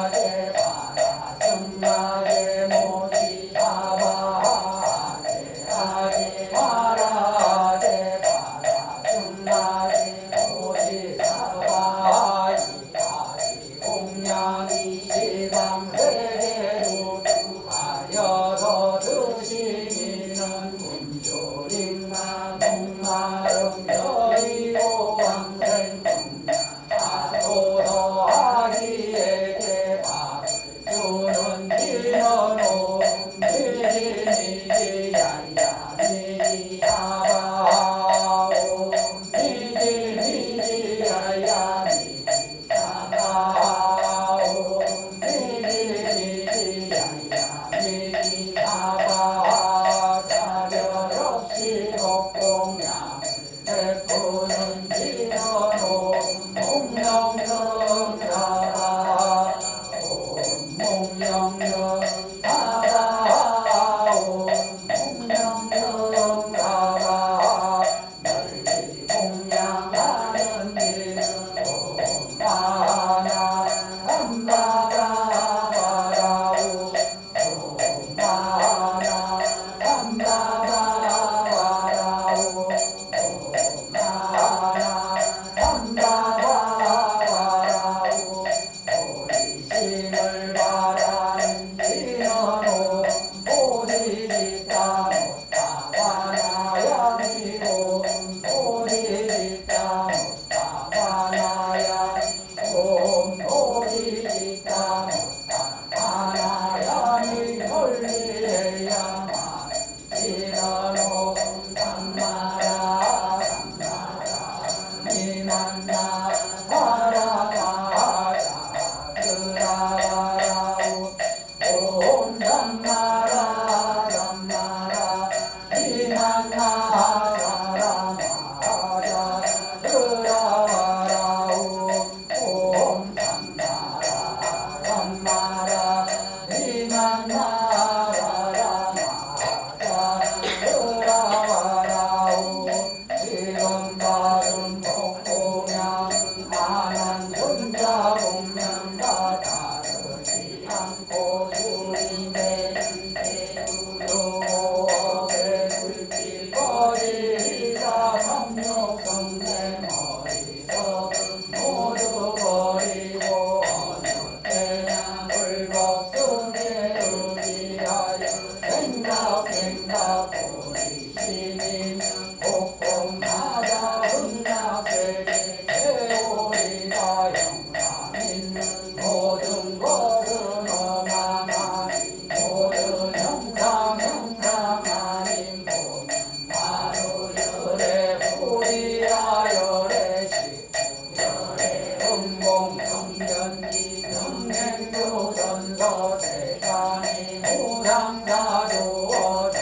Speaker 1: 아제 와라 승아제 모지 사와 아제 아제 와라 아제 와라 승아제 모지 사와 이가지 공양이 시방세계로 하여서 드시미는 문조링마 목마름 여의고 왕생 아소서 아기에게 밥을 주는 비너노 미지미지 야야 미지 사바오 미지미지 야야 미지 사바오 미지미지 야야 미지 사바 차별 없이 복공양 베푸는 비너노 목명령 사바 목명령 사바 목명령 사바 널리 공양하는 이는 오마나 삼바바바라우 오마나 삼바바바라우 오마나 삼바바바라우 오리심을 바라는 진언오 오디지다 못다와나야미고 오디지다 못다와나야미고 오디지다 못다와나야미 홀리해야만 진언오 삼마라 삼마라 니만나 사랑하자 그라바라우 옴 삼마라 삼마라 니만나 사랑하자 그라바라우 옴 삼마라 삼마라 니만나 사랑하자 그라바라우 지금 받은 복공양 안한 혼자 공양과 다르지 않고 주님의 대구도목의 불길거리가 성욕성내 머리석은 모두 버리고 어느 때나 불법성에 의지하여 생각 우리 시민은 복공하자 흥락세계 대오리가 영상 있는 모든 것은 어마하니 모든 형상 아닌 보면 바로 열의 불이라 열의 식구 열의 음봉 경변기 경행도 전서 세간이 무상사조 어장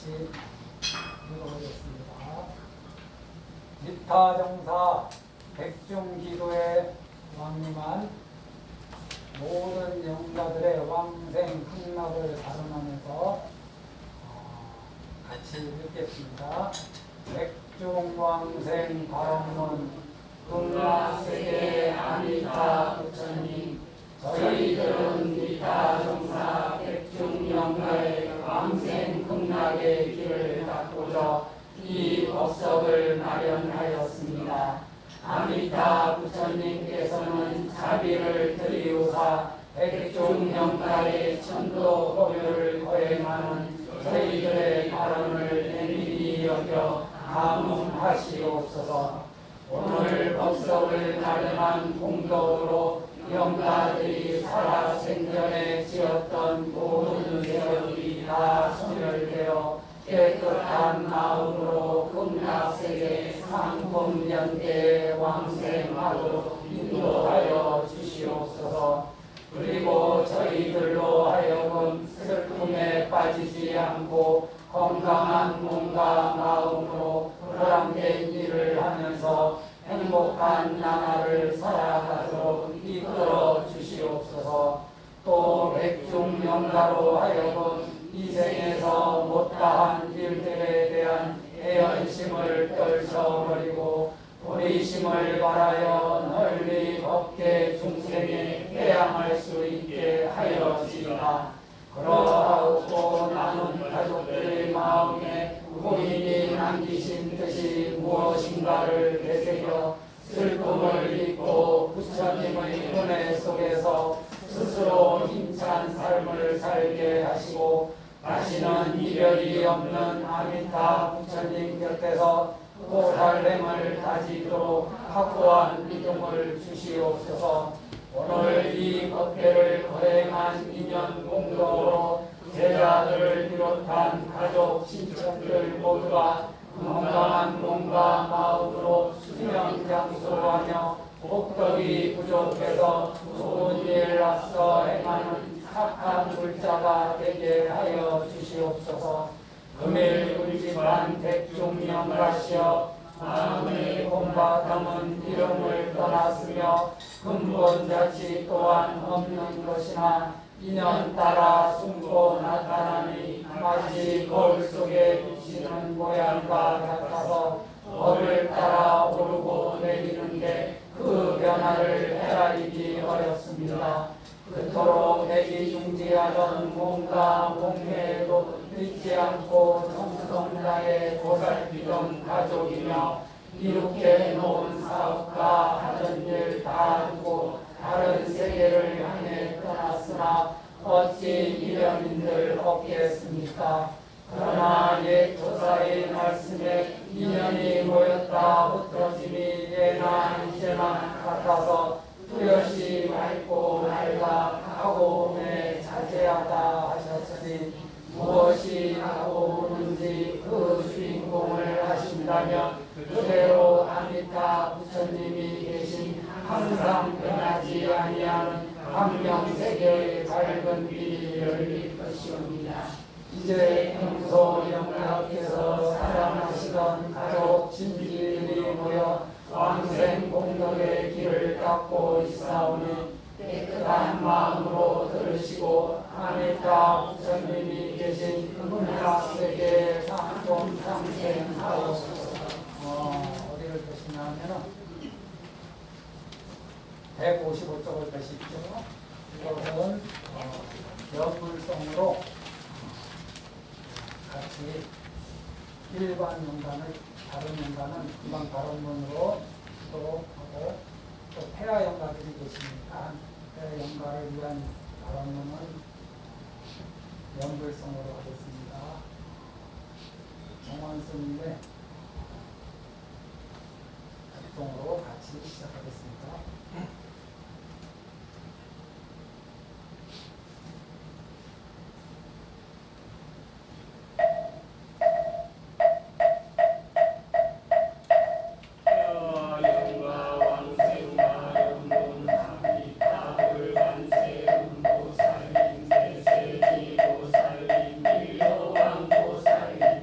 Speaker 1: 같이 읽어보겠습니다. 미타정사 백중기도에 왕림한 모든 영가들의 왕생 흥락을 발언하면서 같이 읽겠습니다. 백중왕생 발언문
Speaker 2: 흥락세계 아미타 부처님, 저희들은 미타정사 백중영가의 왕생 흥락의 길을 닦고자 이 법석을 마련하였습니다. 아미타 부처님께서는 자비를 드리우사 백중영가의 천도 법요를 거행하는 저희들의 발언을 내밀히 여겨 감응하시옵소서. 오늘 법석을 마련한 공덕으로 영가들이 살아생전에 지었던 모든 죄업이 다 소멸되어 깨끗한 마음으로 극락세계 상품연대에 왕생하도록 인도하여 주시옵소서. 그리고 저희들로 하여금 슬픔에 빠지지 않고 건강한 몸과 마음으로 보람된 일을 하면서 행복한 나날을 살아가도록 이끌어 주시옵소서. 또 백중영가로 하여금 이 생에서 못다한 일들에 대한 애연심을 떨쳐버리고 도리심을 바라여 널리 법계 중생에 해양할 수 있게 하여지이다. 그러하고 남은 가족들의 마음에 고인이 남기신 뜻이 무엇인가를 되새겨 슬픔을 잊고 부처님의 은혜 속에서 스스로 힘찬 삶을 살게 하시고 다시는 이별이 없는 아미타 부처님 곁에서 보살렘을 다지도록 확고한 믿음을 주시옵소서. 오늘 이 법회를 거행한 인연 공덕으로 제자들을 비롯한 가족, 친척들 모두가 건강한 몸과 마음으로 수명장수하며 복덕이 부족해서 좋은 일 앞서 행하는 착한 불자가 되게 하여 주시옵소서. 금일 운집한 백중영가시여 마음의 본바람은 이름을 떠났으며 근본 자치 또한 없는 것이나 인연 따라 숨고 나타나니 마치 거울 속에 비치는 모양과 같아서 법을 따라 오르고 내리는데 그 변화를 헤아리기 어렵습니다. 그토록 애기중지하던 몸과 몸매에도 잊지 않고 정성 다해 보살피던 가족이며 이렇게 놓은 사업과 하던 일 다 두고 다른 세계를 향해 떠났으나 어찌 미련인들 없겠습니까? 그러나 옛 조사의 말씀에 인연이 모였다 흩어짐이 예나 이제나 같아서 뚜렷이 맑고 맑아 하고음에 자제하다 하셨으니 무엇이 하고 오는지 그 주인공을 하신다면 그대로 아미타 부처님이 계신 항상 변하지 아니하는 광명세계의 밝은 빛이 열릴 것이옵니다. 이제 평소 영락께서 사랑하시던 가족 친지들이 모여 왕생 공덕의 길을 닦고 있사오니 깨끗한 마음으로 들으시고 아미타 부처님이 계신 극락세계에 상품 상생하옵소서. 어디를 보시냐면은 155쪽을 보십시오. 이것은 연불성으로 같이 일반 연간을 다른 연간은 금방 발언문으로 하도록 하고 또 폐하 연가들이 계시니까 폐하 연가를 위한 발언문은 연불성으로 하겠습니다. 정원스님의 활동으로 같이 시작하겠습니다.
Speaker 3: 보살님, 보살님, 밀려왕 보살님,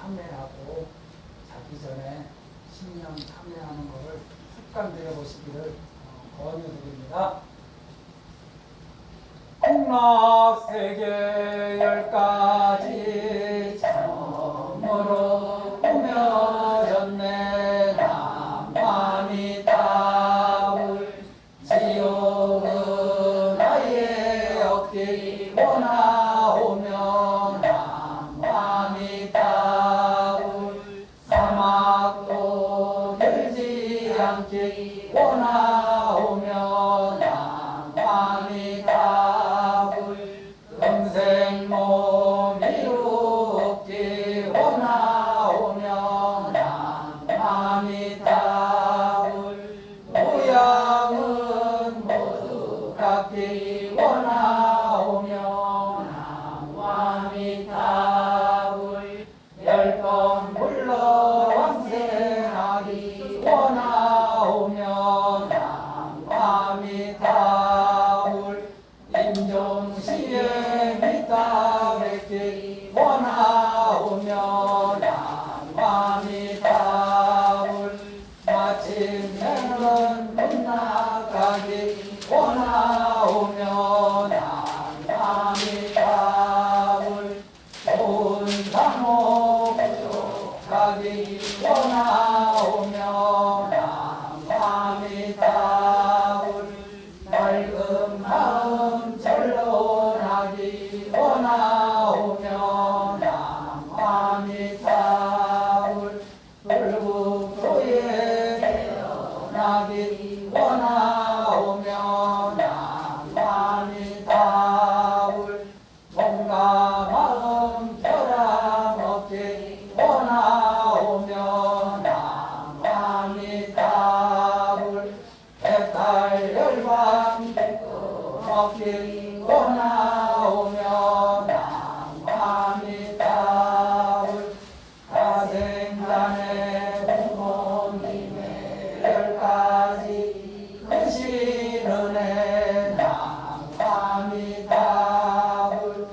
Speaker 2: 참회하고 자기 전에 신령 참회하는 것을 습관 들여보시기를 권유드립니다. 국락세계 10가지 참으로 꾸며졌네. 남아미타불 지옥은 나의 어깨 원하오며 남아미타불 사막도 들지 않기 원하오며 남아미타불 금생 몸 이루기 원하오며 남아미타불 모양은 모두 갖기 원하오며 남아미타불 10번 불러 왕생하기 원하오며 남아미타불 임종시에 믿다 뵙기 원하오며 남아미타불 마침내는 끝나가기 원하오며 남아미타불 좋은 상호 가기 원하오며 남아미타불 맑은 마음 전론하기 원하오며 남아미타불 불국토에 태어나기 원하오며 남아미타불 몸과 마음 변함없기 원하오며 남아미타불 해탈 열방 먹기 원하오며 남아미타불 가생간의 부모님의 10가지 크신 은혜 남아미타불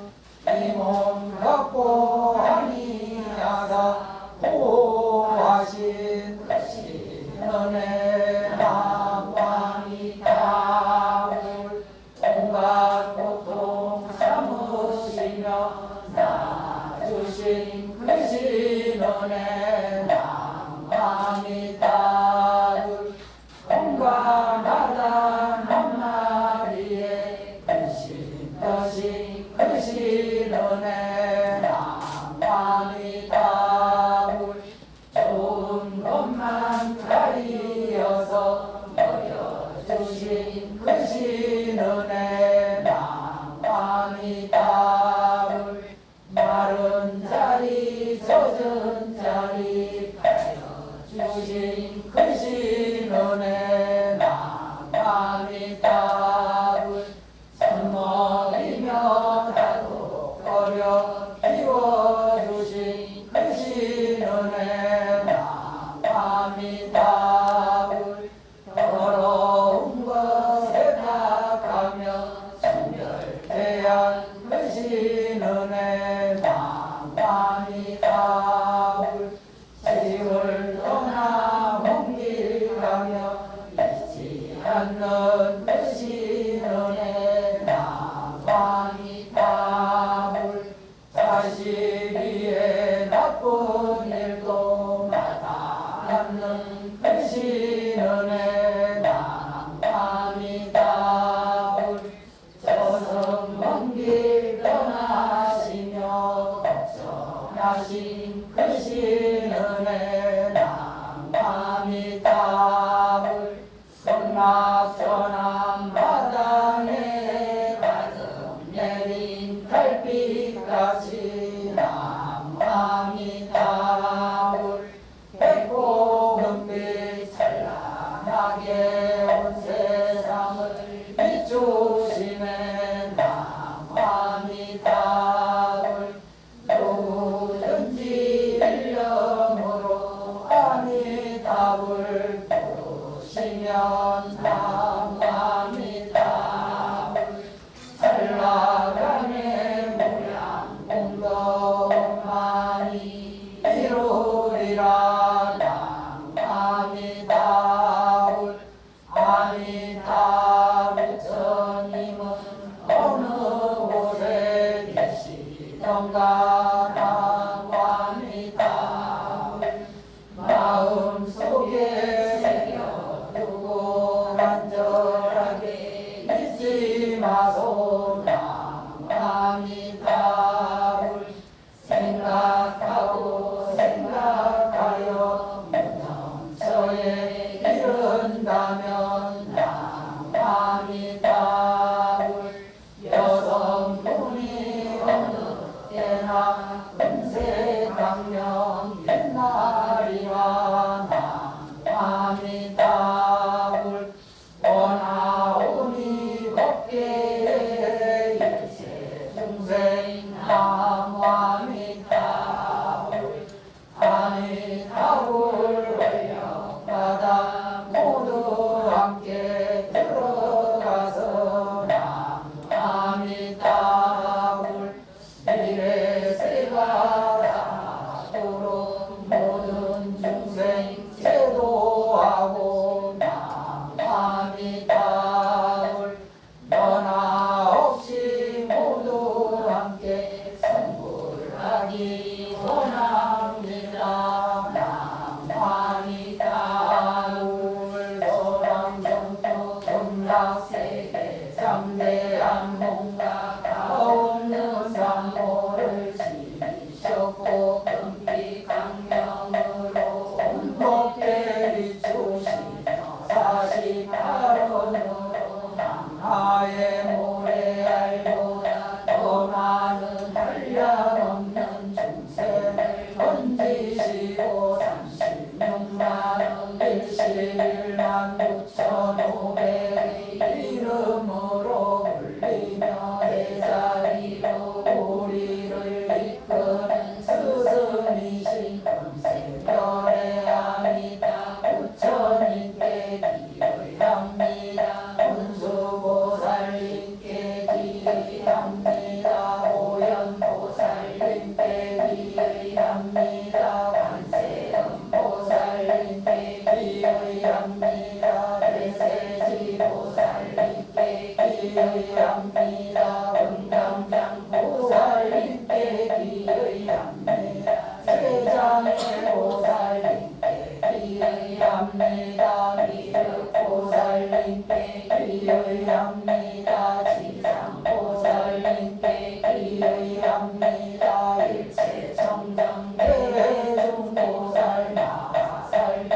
Speaker 2: 이 몸 갖고 아니하다 보호하신 크신 은혜 남아미타불 온갖 고통 참으시며 나주신 크신 은혜 남아미타불 건강하다 한마리에 크신 뜻이 크신 은혜 남아미타불 좋은 것만 가리어서 먹여주신 크신 은혜 남아미타불 마른 자리 젖은 자리 가려주신 크신 은혜 남아미타불 손 먹이며 다독거려 키워주신 크신 은혜 남아미타불 더러운 것 세탁하며 순결해야 크신 은혜 남아미타불 지을 떠나 먼 길 가며 잊지 않는 크신 은혜 남아미타불 자식 위에 나쁜 일도 마다 않는 크신 은혜 남아미타불 저승 먼 길 떠나시며 걱정하신 크신 은혜 남아미타불 극락전함 마당에 가득 내린 달빛같이 남아미타불 백보금빛 찬란하게 온 세상을 비추시네 남아미타불 누구든지 일념으로 아미타불 부르시면 남아미타불 생각하고 생각하여 무정처에 이른다면 남함이 답을 여성분이 어느 때나 금세 강령 옛날이와 남함이 답을 원하오니 걷게 일체 중생 남함이 답을 아미타불 올려받아 모두 함께 들어가서 남아미타불 미래세가 닿도록 모든 중생 제도하고 남아미타불 너나 없이 모두 함께 선물하기 원합니다. 남아미타불 소랑정토 경락세계 장대한 뭔가 가없는 산모를 지셨고 금빛 강명으로 온법대 비추시며 48원으로 남하의 모래알보다 더 많은 한량없는 중생을 던지시고 36만원 11만 9,500의 이름으로 불리며 제자리로 우리를 이끄는 스승이신 금세별의 아미타 부처님께 기도합니다. 문수보살님께 기도합니다. 오연보살님께 기도합니다. 관세음보살님께 기도합니다. 대세지보살님께 기도합니다. 은감장보살님께 기도합니다. 세장의보살님께 기도합니다. 미륵보살님께 기도합니다. 지상보살님께 기도합니다. 일체청정대중보살 마살께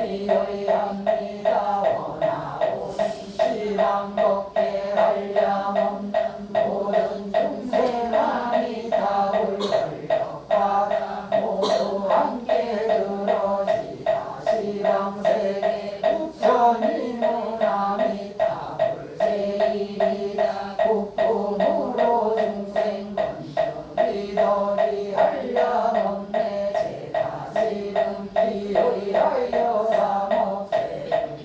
Speaker 2: 기도합니다. 원하오니 시방겁게 한량없는 모든 중생만이 답을 권력받아 모두 함께 들어지다. 시방세계 부처님은 아미타불 제일이다. 국품으로 중생 건전 비도리 한량없네. 제가 지금 기도하여 삼업체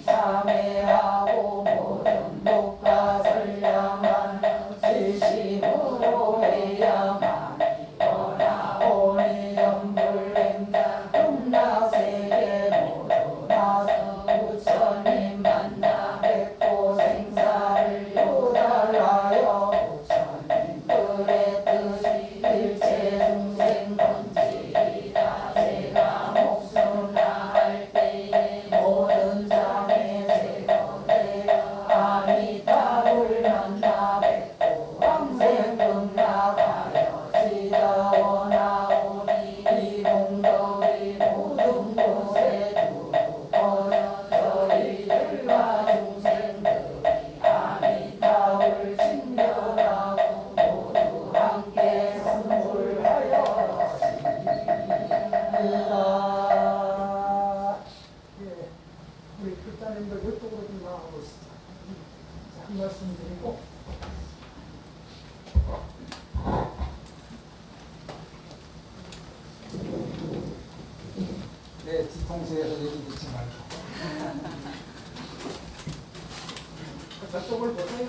Speaker 2: 참회하고 모든 복과 선량한 지심으로 해야만 원하오니 염불행자 금락세계 모두 나서 부처님 만나 뵙고 생사를 유달하여 부처님들의 뜻이 일체 중생 본질이다. 제가 목숨 나할 때에 모든 장애 제거되어 아미타불 만나 뵙고 왕생 극락하여 지다 원하오니 이 공덕이 모든 곳에 두고 버려서 이들과 중생들이 아미타불 친견하고 모두 함께 선물하여
Speaker 1: 예, 우리 불자님들 이쪽으로 좀 나와보시죠. 한 말씀 드리고 네, 뒤통수에서 얘기 듣지 말고 저쪽을 보세요.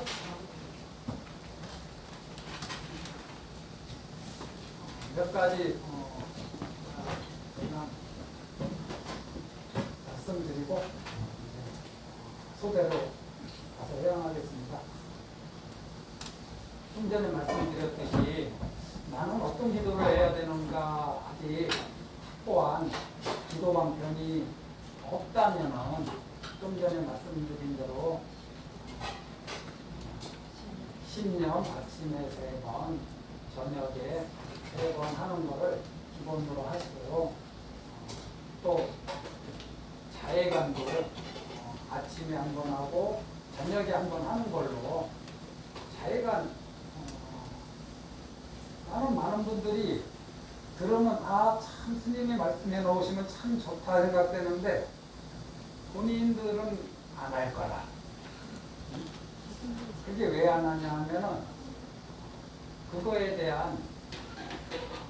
Speaker 1: 몇 가지 그냥 말씀드리고 소대로 가서 회양하겠습니다. 좀 전에 말씀드렸듯이 나는 어떤 기도를 해야 되는가 하지 또한 기도 방편이 없다면은 좀 전에 말씀드린 대로 신년 아침에 3번, 저녁에 3번 하는 거를 기본으로 하시고요. 또 자해관도 아침에 한 번 하고 저녁에 한 번 하는 걸로 자해관 나는 많은 분들이 들으면 참 스님이 말씀해 놓으시면 참 좋다 생각되는데 본인들은 안 할 거라. 그게 왜 안 하냐 하면은 그거에 대한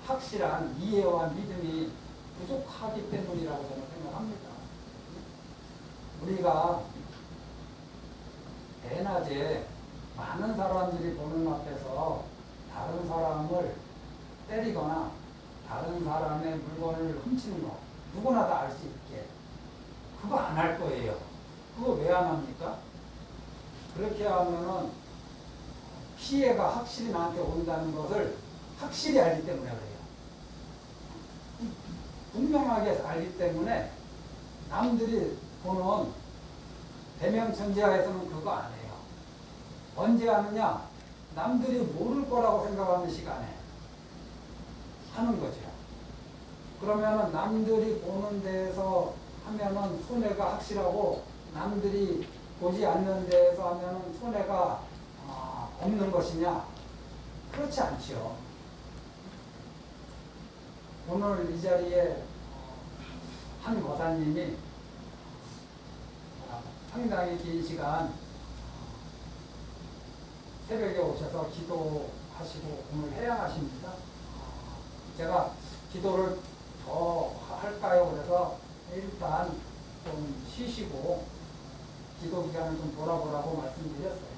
Speaker 1: 확실한 이해와 믿음이 부족하기 때문이라고 저는 생각합니다. 우리가 대낮에 많은 사람들이 보는 앞에서 다른 사람을 때리거나 다른 사람의 물건을 훔치는 거 누구나 다 알 수 있게 그거 안 할 거예요. 그거 왜 안 합니까? 그렇게 하면은 피해가 확실히 나한테 온다는 것을 확실히 알기 때문에 그래요. 분명하게 알기 때문에 남들이 보는 대명천지하에서는 그거 안 해요. 언제 하느냐? 남들이 모를 거라고 생각하는 시간에 하는 거죠. 그러면은 남들이 보는 데에서 하면은 손해가 확실하고 남들이 보지 않는 데에서 하면은 손해가 없는 것이냐? 그렇지 않죠. 오늘 이 자리에 한 거사님이 상당히 긴 시간 새벽에 오셔서 기도하시고 오늘 해양하십니다. 제가 기도를 더 할까요? 그래서 일단 좀 쉬시고 기도 기간을 좀 돌아보라고 말씀드렸어요.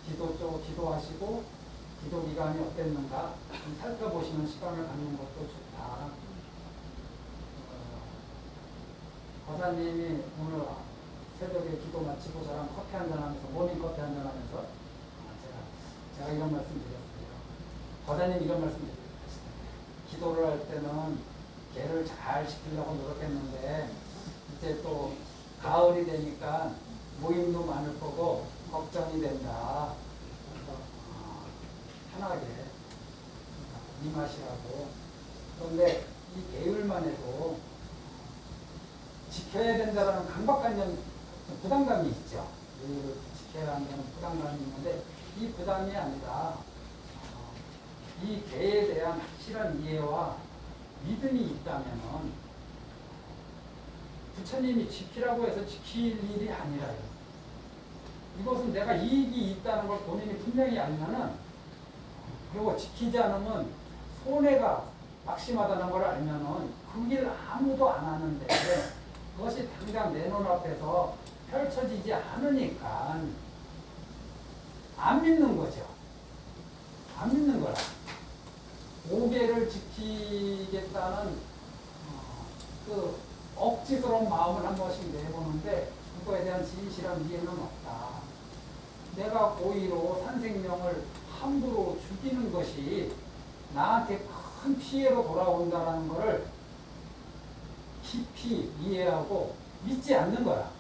Speaker 1: 기도 쪽 기도하시고 기도 기간이 어땠는가 좀 살펴보시는 시간을 갖는 것도 좋다. 거사님이 오늘 새벽에 기도 마치고 저랑 커피 한잔 하면서 모닝 커피 한잔 하면서 제가 이런 말씀 드렸어요. 거사님 이런 말씀 드렸어요. 기도를 할 때는 개를 잘 시키려고 노력했는데 이제 또 가을이 되니까 모임도 많을 거고 걱정이 된다. 그래서 편하게 임하시라고. 그런데 이 계율만 해도 지켜야 된다는 강박관념, 부담감이 있죠. 계율을 지켜야 한다는 부담감이 있는데 이 부담이 아니라 이 계에 대한 확실한 이해와 믿음이 있다면은 부처님이 지키라고 해서 지킬 일이 아니라요. 이것은 내가 이익이 있다는 걸 본인이 분명히 알면은 그리고 지키지 않으면 손해가 막심하다는 걸 알면은 그 길 아무도 안 하는데 그것이 당장 내 눈앞에서 펼쳐지지 않으니까 안 믿는 거죠. 안 믿는 거라. 5계를 지키겠다는 그 억지스러운 마음을 한 번씩 내보는데 그거에 대한 진실한 이해는 없다. 내가 고의로 산생명을 함부로 죽이는 것이 나한테 큰 피해로 돌아온다는 것을 깊이 이해하고 믿지 않는 거야.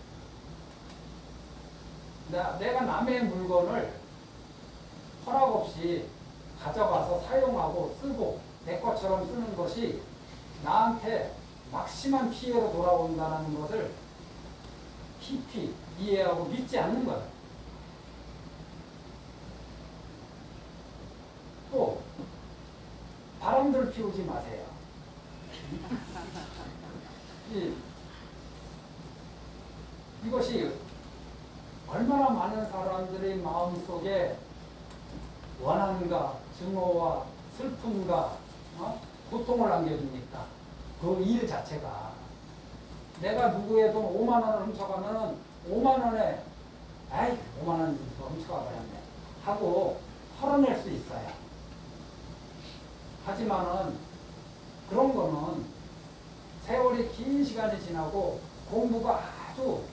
Speaker 1: 내가 남의 물건을 허락 없이 가져가서 사용하고 쓰고 내 것처럼 쓰는 것이 나한테 막심한 피해로 돌아온다는 것을 깊이 이해하고 믿지 않는 거야. 또 바람들 피우지 마세요. 이것이 얼마나 많은 사람들의 마음속에 원한과 증오와 슬픔과 고통을 안겨줍니까? 그 일 자체가. 내가 누구의 돈 5만 원을 훔쳐가면은 5만 원에 아이 5만 원 훔쳐가 버렸네 하고 털어낼 수 있어요. 하지만은 그런 거는 세월이 긴 시간이 지나고 공부가 아주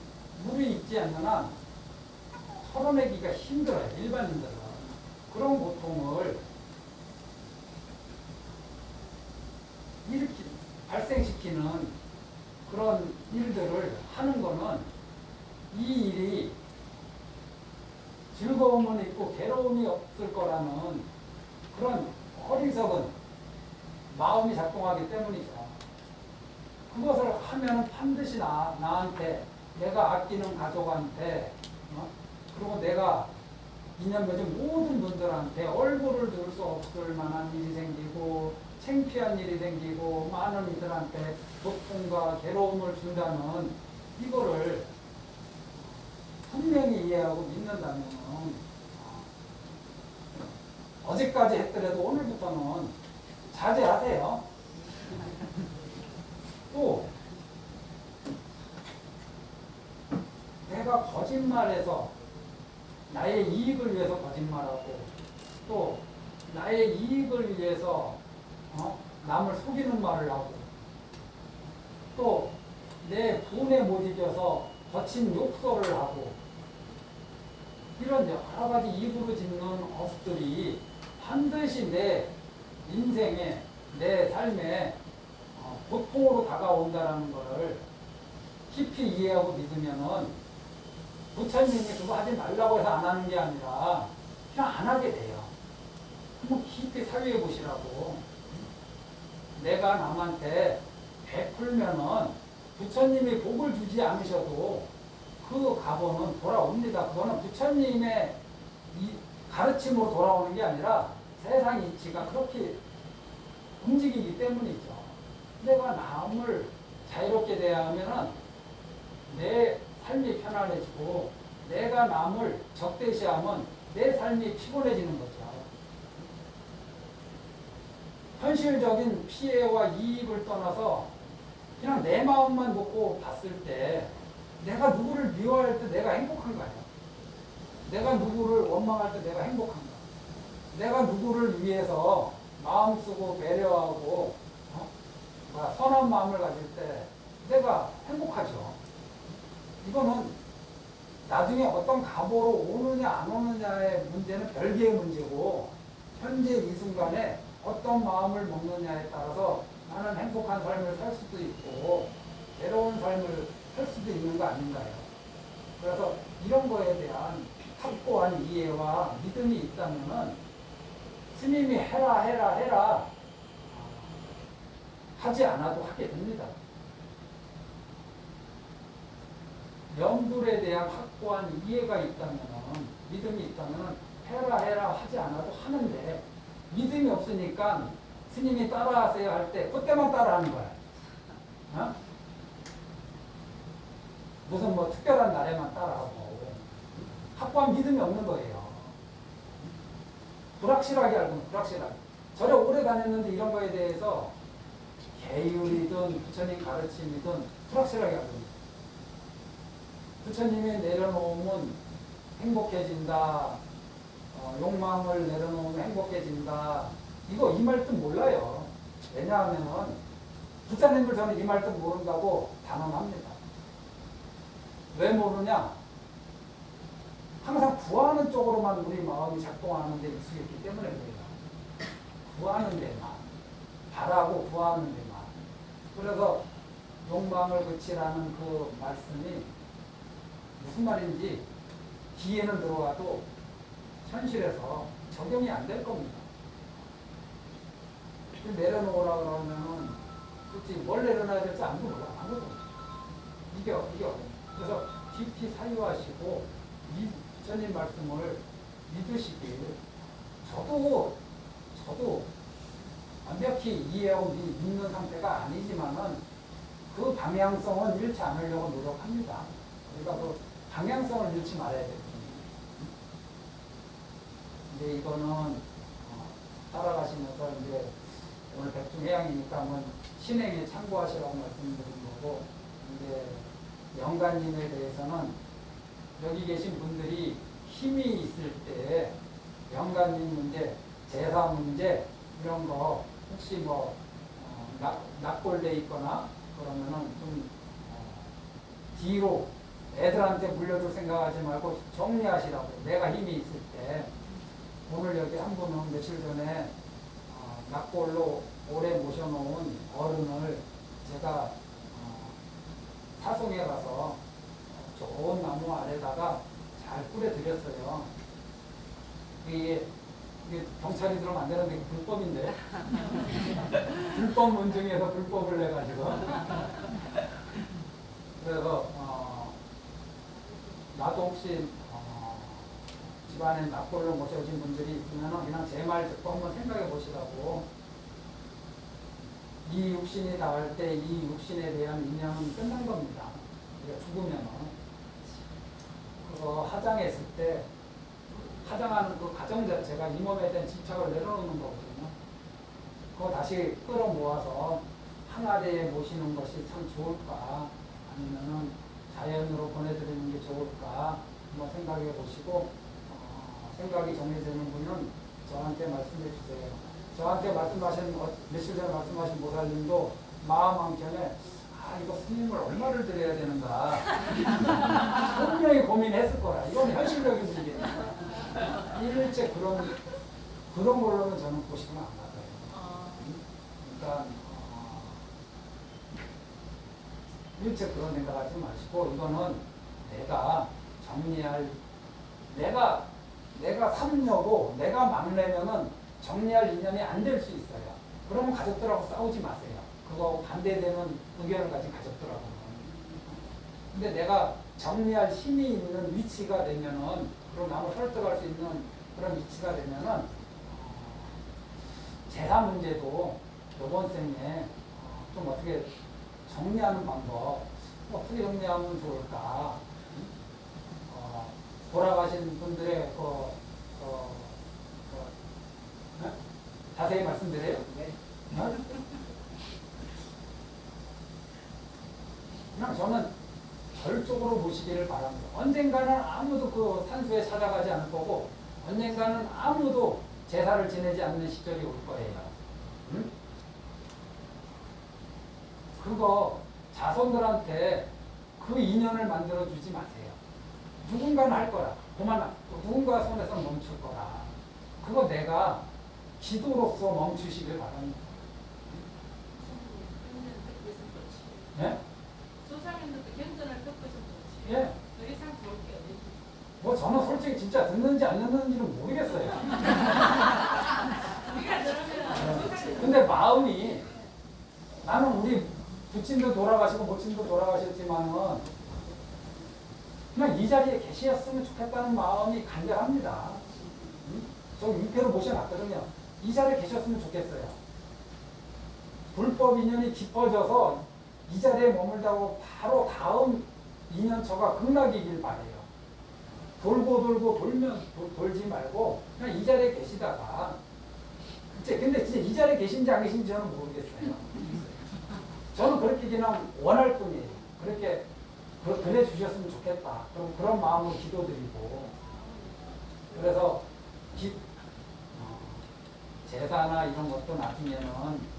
Speaker 1: 물이 있지 않는 한 털어내기가 힘들어요. 일반인들은. 그런 고통을 일으키 발생시키는 그런 일들을 하는 거는 이 일이 즐거움은 있고 괴로움이 없을 거라는 그런 어리석은 마음이 작동하기 때문이죠. 그것을 하면 반드시 나한테, 내가 아끼는 가족한테, 그리고 내가 인연 맺은 모든 분들한테 얼굴을 들 수 없을 만한 일이 생기고 창피한 일이 생기고 많은 이들한테 고통과 괴로움을 준다는 이거를 분명히 이해하고 믿는다면 어제까지 했더라도 오늘부터는 자제하세요. 또 내가 거짓말해서 나의 이익을 위해서 거짓말하고 또 나의 이익을 위해서 남을 속이는 말을 하고 또 내 돈에 못 이겨서 거친 욕설을 하고 이런 여러 가지 입으로 짓는 업들이 반드시 내 인생에 내 삶에 고통으로 다가온다는 것을 깊이 이해하고 믿으면은 부처님이 그거 하지 말라고 해서 안 하는 게 아니라 그냥 안 하게 돼요. 한번 깊이 사유해 보시라고. 내가 남한테 베풀면은 부처님이 복을 주지 않으셔도 그 가보는 돌아옵니다. 그거는 부처님의 가르침으로 돌아오는 게 아니라 세상 이치가 그렇게 움직이기 때문이죠. 내가 남을 자유롭게 대하면은 내 삶이 편안해지고 내가 남을 적대시하면 내 삶이 피곤해지는 거죠. 현실적인 피해와 이익을 떠나서 그냥 내 마음만 놓고 봤을 때 내가 누구를 미워할 때 내가 행복한 거예요. 내가 누구를 원망할 때 내가 행복한 거예요. 내가 누구를 위해서 마음 쓰고 배려하고 선한 마음을 가질 때 내가 행복하죠. 이거는 나중에 어떤 가보로 오느냐 안 오느냐의 문제는 별개의 문제고 현재 이 순간에 어떤 마음을 먹느냐에 따라서 나는 행복한 삶을 살 수도 있고 괴로운 삶을 살 수도 있는 거 아닌가요? 그래서 이런 거에 대한 확고한 이해와 믿음이 있다면은 스님이 해라 하지 않아도 하게 됩니다. 명불에 대한 확고한 이해가 있다면은 믿음이 있다면은 해라 하지 않아도 하는데 믿음이 없으니까 스님이 따라하세요 할 때 그때만 따라하는 거야. 무슨 뭐 특별한 날에만 따라하고 확고한 믿음이 없는 거예요. 불확실하게 알고 불확실하게. 절에 오래 다녔는데 이런 거에 대해서 계율이든 부처님 가르침이든 불확실하게 알고 있어요. 부처님이 내려놓으면 행복해진다. 욕망을 내려놓으면 행복해진다. 이 말뜻 몰라요. 왜냐하면 부처님들 저는 이 말뜻 모른다고 단언합니다. 왜 모르냐? 항상 구하는 쪽으로만 우리 마음이 작동하는 데 익숙했기 때문에 그래요. 구하는 데만. 바라고 구하는 데만. 그래서 욕망을 그치라는 그 말씀이 무슨 말인지 귀에는 들어와도 현실에서 적용이 안 될 겁니다. 내려놓으라 그러면은 솔직히 뭘 내려놔야 될지 아무도 몰라. 아무도 몰라. 이겨. 그래서 깊이 사유하시고 이 부처님 말씀을 믿으시길 저도 완벽히 이해하고 믿는 상태가 아니지만은 그 방향성은 잃지 않으려고 노력합니다. 우리가 그 방향성을 잃지 말아야 됩니다. 근데 이거는 따라가시면서 이제 오늘 백중해양이니까 한번 신행에 참고하시라고 말씀드린 거고, 이제 영가님에 대해서는 여기 계신 분들이 힘이 있을 때 영가님 문제, 제사 문제 이런 거 혹시 뭐 납골돼 있거나 그러면은 좀 뒤로 애들한테 물려줄 생각하지 말고 정리하시라고. 내가 힘이 있을 때. 오늘 여기 한 분은 며칠 전에 납골로 오래 모셔놓은 어른을 제가 사송에 가서 좋은 나무 아래다가 잘 뿌려드렸어요. 이게 이게 경찰이 들어오면 안 되는데 이게 불법인데 불법 문중에서 불법을 내가지고 그래서 나도 혹시 집안에 납골로 모셔오신 분들이 있으면 그냥 제 말 듣고 한번 생각해 보시라고. 이 육신이 닿을 때 이 육신에 대한 인연은 끝난 겁니다. 우리가 죽으면은 그거 하장했을 때 하장하는 그 과정 자체가 이 몸에 대한 집착을 내려놓는 거거든요. 그거 다시 끌어모아서 하나대에 모시는 것이 참 좋을까 아니면은 자연으로 보내드리는 게 좋을까 한번 생각해 보시고 생각이 정리되는 분은 저한테 말씀해 주세요. 저한테 말씀하신 며칠 전에 말씀하신 모살님도 마음 한켠에 이거 스님을 얼마를 드려야 되는가 분명히 고민했을 거라. 이건 현실적인 문제니까 일체 그런 걸로는 저는 고시면 안 나가요. 그러니까 일체 그런 생각하지 마시고 이거는 내가 정리할 내가 삼녀고 내가 막내면은 정리할 인연이 안 될 수 있어요. 그러면 가족들하고 싸우지 마세요. 그거 반대되는 의견을 가진 가족들하고는. 근데 내가 정리할 힘이 있는 위치가 되면은 그럼 남을 설득할 수 있는 그런 위치가 되면은 재산 문제도 이번 생에 좀 어떻게 정리하는 방법 어떻게 정리하면 좋을까? 돌아가신 분들의 자세히 말씀드려요? 네. 그냥 저는 별쪽으로 모시기를 바랍니다. 언젠가는 아무도 그 산수에 찾아가지 않을 거고 언젠가는 아무도 제사를 지내지 않는 시절이 올 거예요. 응? 그거 자손들한테 그 인연을 만들어 주지 마세요. 누군가는 할 거라. 그만 누군가 손에서 멈출 거라. 그거 내가 기도로서 멈추시길 바랍니다. 예?
Speaker 4: 조상님들도 견전을 듣고 좀 좋지.
Speaker 1: 예.
Speaker 4: 더 이상 좋을 게 어디.
Speaker 1: 뭐 저는 솔직히 진짜 듣는지 안 듣는지는 모르겠어요.
Speaker 4: 우리가 들으면
Speaker 1: 근데 마음이 나는 우리 부친도 돌아가시고 모친도 돌아가셨지만은 그냥 이 자리에 계셨으면 좋겠다는 마음이 간절합니다. 저 유패로 모셔놨거든요. 이 자리에 계셨으면 좋겠어요. 불법 인연이 깊어져서 이 자리에 머물다고 바로 다음 인연처가 극락이길 바래요. 돌고 돌면 돌지 말고 그냥 이 자리에 계시다가 근데 진짜 이 자리에 계신지 안 계신지 저는 모르겠어요. 저는 그렇게 그냥 원할 뿐이에요. 그렇게 그래 주셨으면 좋겠다. 그런 마음으로 기도드리고 그래서 제사나 이런 것도 나중에는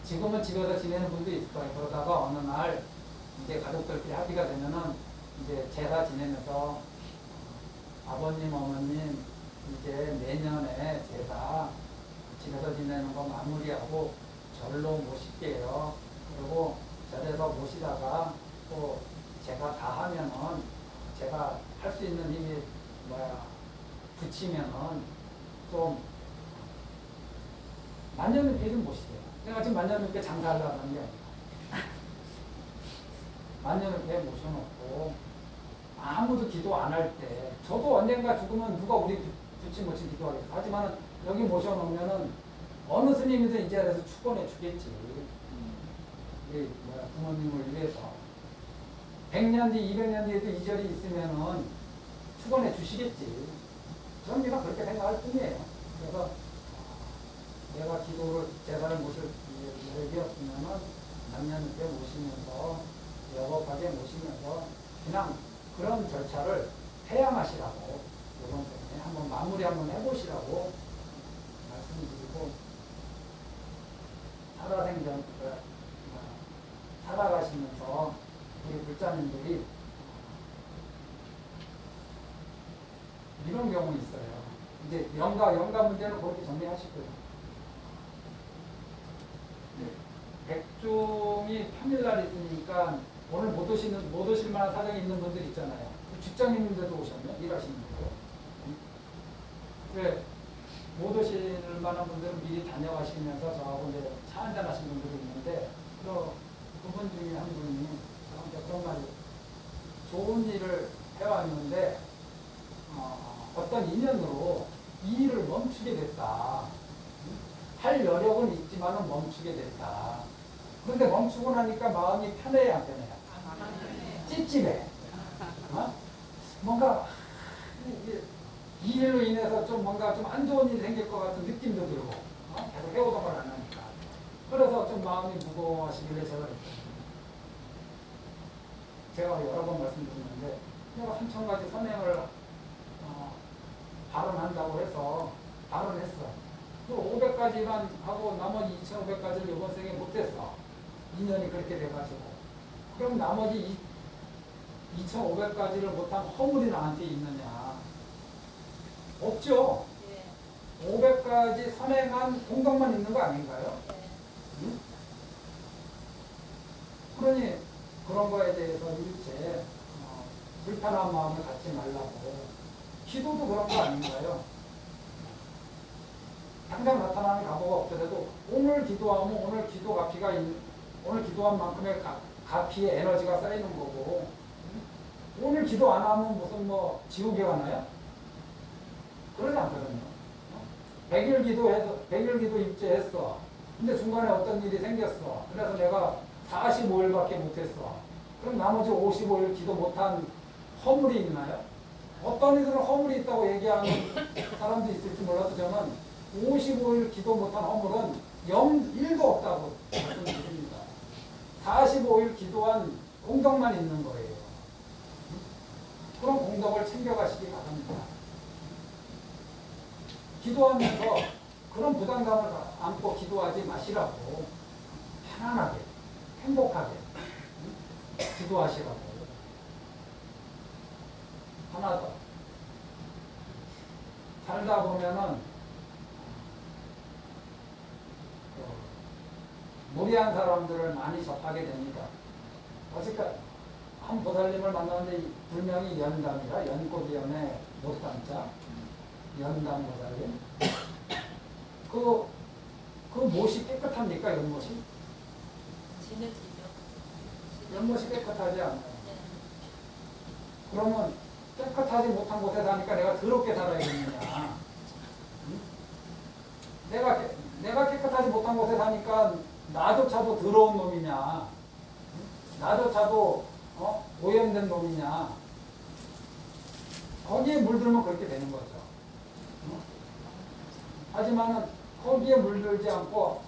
Speaker 1: 지금은 집에서 지내는 분도 있을 거예요. 그러다가 어느 날 이제 가족들끼리 합의가 되면은 이제 제사 지내면서 아버님, 어머님 이제 내년에 제사 집에서 지내는 거 마무리하고 절로 모실게요. 그리고 절에서 모시다가 또 제가 다 하면은 제가 할 수 있는 힘이 붙이면은 좀 만년님께 좀 모시세요. 내가 지금 만년님께 장사하려고 하는 게 아니라 만년님께 모셔놓고 아무도 기도 안 할 때 저도 언젠가 죽으면 누가 우리 부친 모친 기도하겠어. 하지만 여기 모셔놓으면은 어느 스님이든 이 자리에서 축원해 주겠지. 부모님을 위해서 100년 뒤, 200년 뒤에도 이 자리에 있으면은 축원해 주시겠지. 저는 그냥 그렇게 생각할 뿐이에요. 그래서 내가 기도를 제사를 모실 예정이었으면은 남녀님께 모시면서 여법하게 모시면서 그냥 그런 절차를 해양하시라고 이번 생에 한번 마무리 한번 해보시라고 말씀드리고 살아생전 살아가시면서 우리 불자님들이 이런 경우 있어요. 이제 영가 문제는 그렇게 정리하시고요. 백종이 평일날 있으니까 오늘 못 오실 만한 사정이 있는 분들 있잖아요. 직장인들도 오셨네, 일하시는 분들. 왜 못 오실 만한 분들은 미리 다녀가시면서 저하고 이제 차 한잔 하신 분들이 있는데, 또 그분 중에 한 분이 저한테 그런 말이, 좋은 일을 해왔는데 어떤 인연으로 이 일을 멈추게 됐다. 할 여력은 있지만은 멈추게 됐다. 그런데 멈추고 나니까 마음이 편해야 안 편해요? 찝찝해. 뭔가 이 일로 인해서 좀 뭔가 좀 안 좋은 일이 생길 것 같은 느낌도 들고, 계속 해오던 걸 안 하니까. 그래서 좀 마음이 무거워하시길래 제가 여러 번 말씀드렸는데, 내가 3,000가지 선행을 발언한다고 해서 발언했어. 또 500가지만 하고 나머지 2,500가지를 이번 생에 못했어. 인연이 그렇게 돼가지고. 그럼 나머지 2,500가지를 못한 허물이 나한테 있느냐? 없죠. 500가지 선행한 공덕만 있는 거 아닌가요? 응? 그러니 그런 거에 대해서 일체 불편한 마음을 갖지 말라고. 기도도 그런 거 아닌가요? 당장 나타나는 가보가 없더라도 오늘 기도하면 오늘 기도한 만큼의 가피의 에너지가 쌓이는 거고, 오늘 기도 안 하면 무슨 뭐 지옥에 가나요? 그러지 않거든요. 100일 기도 입제했어. 근데 중간에 어떤 일이 생겼어. 그래서 내가 45일밖에 못했어. 그럼 나머지 55일 기도 못한 허물이 있나요? 어떤 이들은 허물이 있다고 얘기하는 사람도 있을지 몰라도 저는 55일 기도 못한 허물은 1도 없다고 말씀드립니다. 45일 기도한 공덕만 있는 거예요. 그런 공덕을 챙겨가시기 바랍니다. 기도하면서 그런 부담감을 안고 기도하지 마시라고. 편안하게, 행복하게 기도하시라고. 하나 더. 살다 보면은 무리한 사람들을 많이 접하게 됩니다. 어쨌든 한 보살님을 만났는데 불명이 연담이라, 연꽃이연의 못담자 연담 보살님. 그 못이 깨끗합니까? 연못이? 연못이 깨끗하지 않아요. 그러면 깨끗하지 못한 곳에 사니까 내가 더럽게 살아야겠느냐? 응? 내가 깨끗하지 못한 곳에 사니까 나조차도 더러운 놈이냐? 응? 나조차도 오염된 놈이냐? 거기에 물들면 그렇게 되는 거죠. 응? 하지만은 거기에 물들지 않고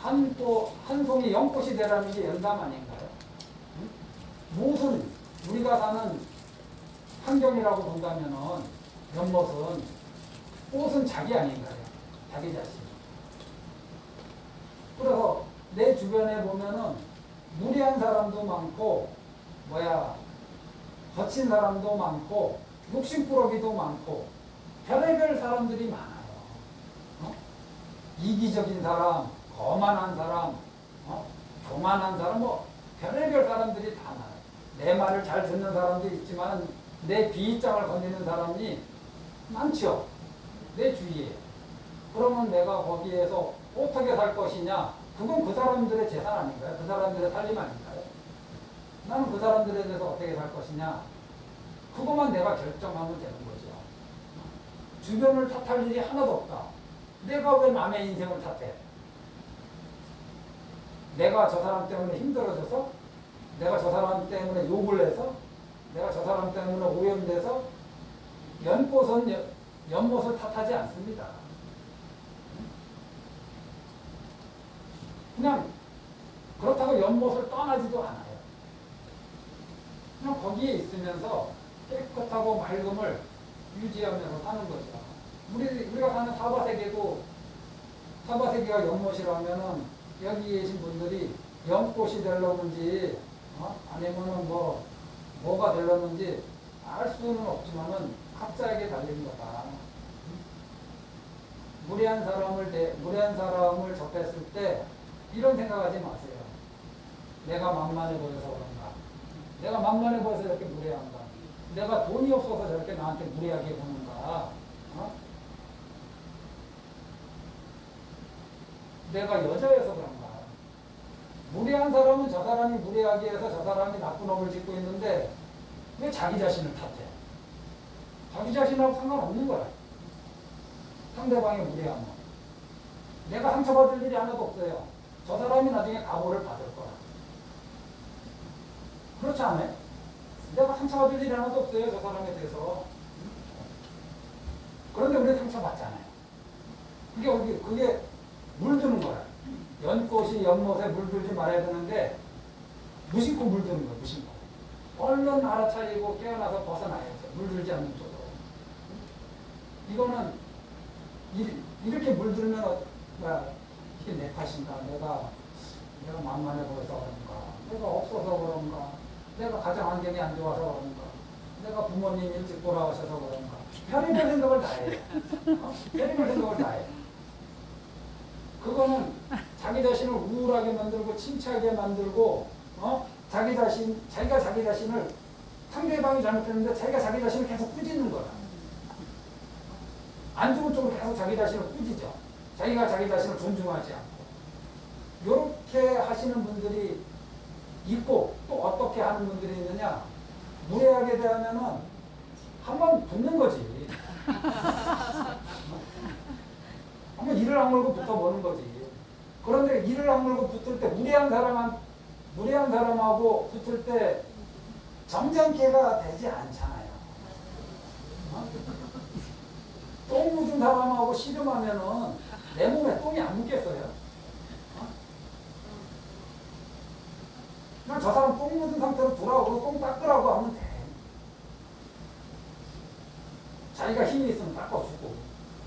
Speaker 1: 한 송이 연꽃이 되라는 게 연담 아닌가요? 응? 무슨 우리가 사는 환경이라고 본다면은 연못은 꽃은 자기 아닌가요? 자기 자신. 그래서 내 주변에 보면은 무리한 사람도 많고, 거친 사람도 많고, 욕심꾸러기도 많고, 별의별 사람들이 많아요. 이기적인 사람, 거만한 사람, 교만한 사람, 별의별 사람들이 다 많아요. 내 말을 잘 듣는 사람도 있지만 내 비입장을 건드는 사람이 많죠. 내 주위에. 그러면 내가 거기에서 어떻게 살 것이냐? 그건 그 사람들의 재산 아닌가요? 그 사람들의 살림 아닌가요? 나는 그 사람들에 대해서 어떻게 살 것이냐? 그것만 내가 결정하면 되는 거죠. 주변을 탓할 일이 하나도 없다. 내가 왜 남의 인생을 탓해? 내가 저 사람 때문에 힘들어져서? 내가 저 사람 때문에 욕을 해서? 내가 저 사람 때문에 오염돼서? 연꽃은 연못을 탓하지 않습니다. 그냥 그렇다고 연못을 떠나지도 않아요. 그냥 거기에 있으면서 깨끗하고 맑음을 유지하면서 사는 거죠. 우리가 사는 사바세계도, 사바세계가 연못이라면은 여기 계신 분들이 연꽃이 되려는지 아니면은 뭐가 되려는지 알 수는 없지만은 각자에게 달린 거다. 무례한 사람을 접했을 때 이런 생각하지 마세요. 내가 만만해 보여서 그런가? 내가 만만해 보여서 이렇게 무례한가? 내가 돈이 없어서 저렇게 나한테 무례하게 보는가? 내가 여자여서 그런가. 무례한 사람은 저 사람이 무례하게 해서 저 사람이 나쁜 업을 짓고 있는데 왜 자기 자신을 탓해? 자기 자신하고 상관없는 거야. 상대방의 무례함은. 내가 상처받을 일이 하나도 없어요. 저 사람이 나중에 각오를 받을 거야. 그렇지 않아요? 내가 상처받을 일이 하나도 없어요. 저 사람에 대해서. 그런데 우리 상처받잖아요. 그게 물드는 거야. 연꽃이 연못에 물들지 말아야 되는데 무심코 물드는 거야. 무심코. 얼른 알아차리고 깨어나서 벗어나야죠. 물들지 않는 쪽으로. 이거는 이렇게 물들면 이게 내 탓인가? 내가 만만해 보여서 그런가? 내가 없어서 그런가? 내가 가정 환경이 안 좋아서 그런가? 내가 부모님 일찍 돌아가셔서 그런가? 별의별 생각을 다 해요. 별의별 생각을 다 해요. 그거는 자기 자신을 우울하게 만들고 침체하게 만들고 자기가 자기 자신을 상대방이 잘못했는데 자기가 자기 자신을 계속 꾸짖는 거야. 안 좋은 쪽으로 계속 자기 자신을 꾸짖죠. 자기가 자기 자신을 존중하지 않고. 이렇게 하시는 분들이 있고 또 어떻게 하는 분들이 있느냐. 무례하게 대하면은 한번 붙는 거지. 한번 이를 악물고 붙어보는 거지. 그런데 이를 악물고 붙을 때 무례한 사람하고 붙을 때 점잖게가 되지 않잖아요. 똥 묻은 사람하고 씨름하면은 내 몸에 똥이 안 묻겠어요? 그냥 저 사람 똥 묻은 상태로 돌아오고 똥 닦으라고 하면 돼. 자기가 힘이 있으면 닦아주고,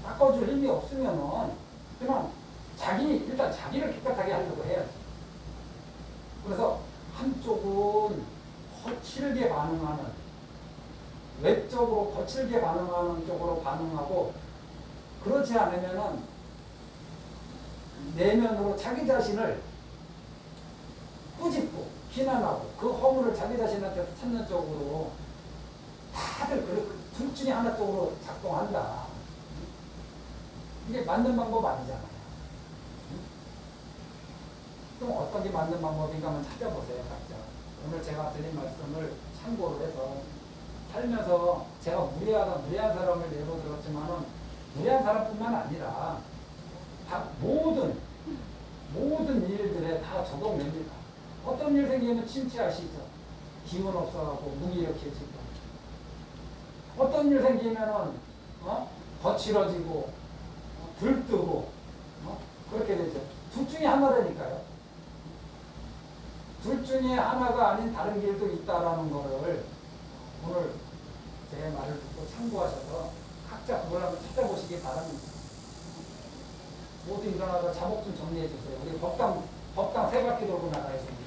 Speaker 1: 닦아줄 힘이 없으면은 그냥 일단 자기를 깨끗하게 하려고 해야지. 그래서 한쪽은 거칠게 반응하는, 외적으로 거칠게 반응하는 쪽으로 반응하고, 그렇지 않으면은 내면으로 자기 자신을 꾸짖고 비난하고 그 허물을 자기 자신한테 찾는 쪽으로 다들 둘 중에 하나 쪽으로 작동한다. 이게 맞는 방법 아니잖아요. 그럼 어떤 게 맞는 방법인가 한번 찾아보세요, 각자. 오늘 제가 드린 말씀을 참고로 해서 살면서 제가 무례한 사람을 예로 들었지만은 무례한 사람뿐만 아니라 다 모든 일들에 다 적용됩니다. 어떤 일 생기면 침체하시죠. 기운 없어가고 무기력해지고. 어떤 일 생기면은 거칠어지고 들뜨고 그렇게 되죠. 둘 중에 하나라니까요. 둘 중에 하나가 아닌 다른 길도 있다라는 거를 오늘 제 말을 듣고 참고하셔서 각자 그걸 한번 찾아보시기 바랍니다. 모두 일어나서 자복 좀 정리해 주세요. 우리 법당 3바퀴 돌고 나가야 됩니다.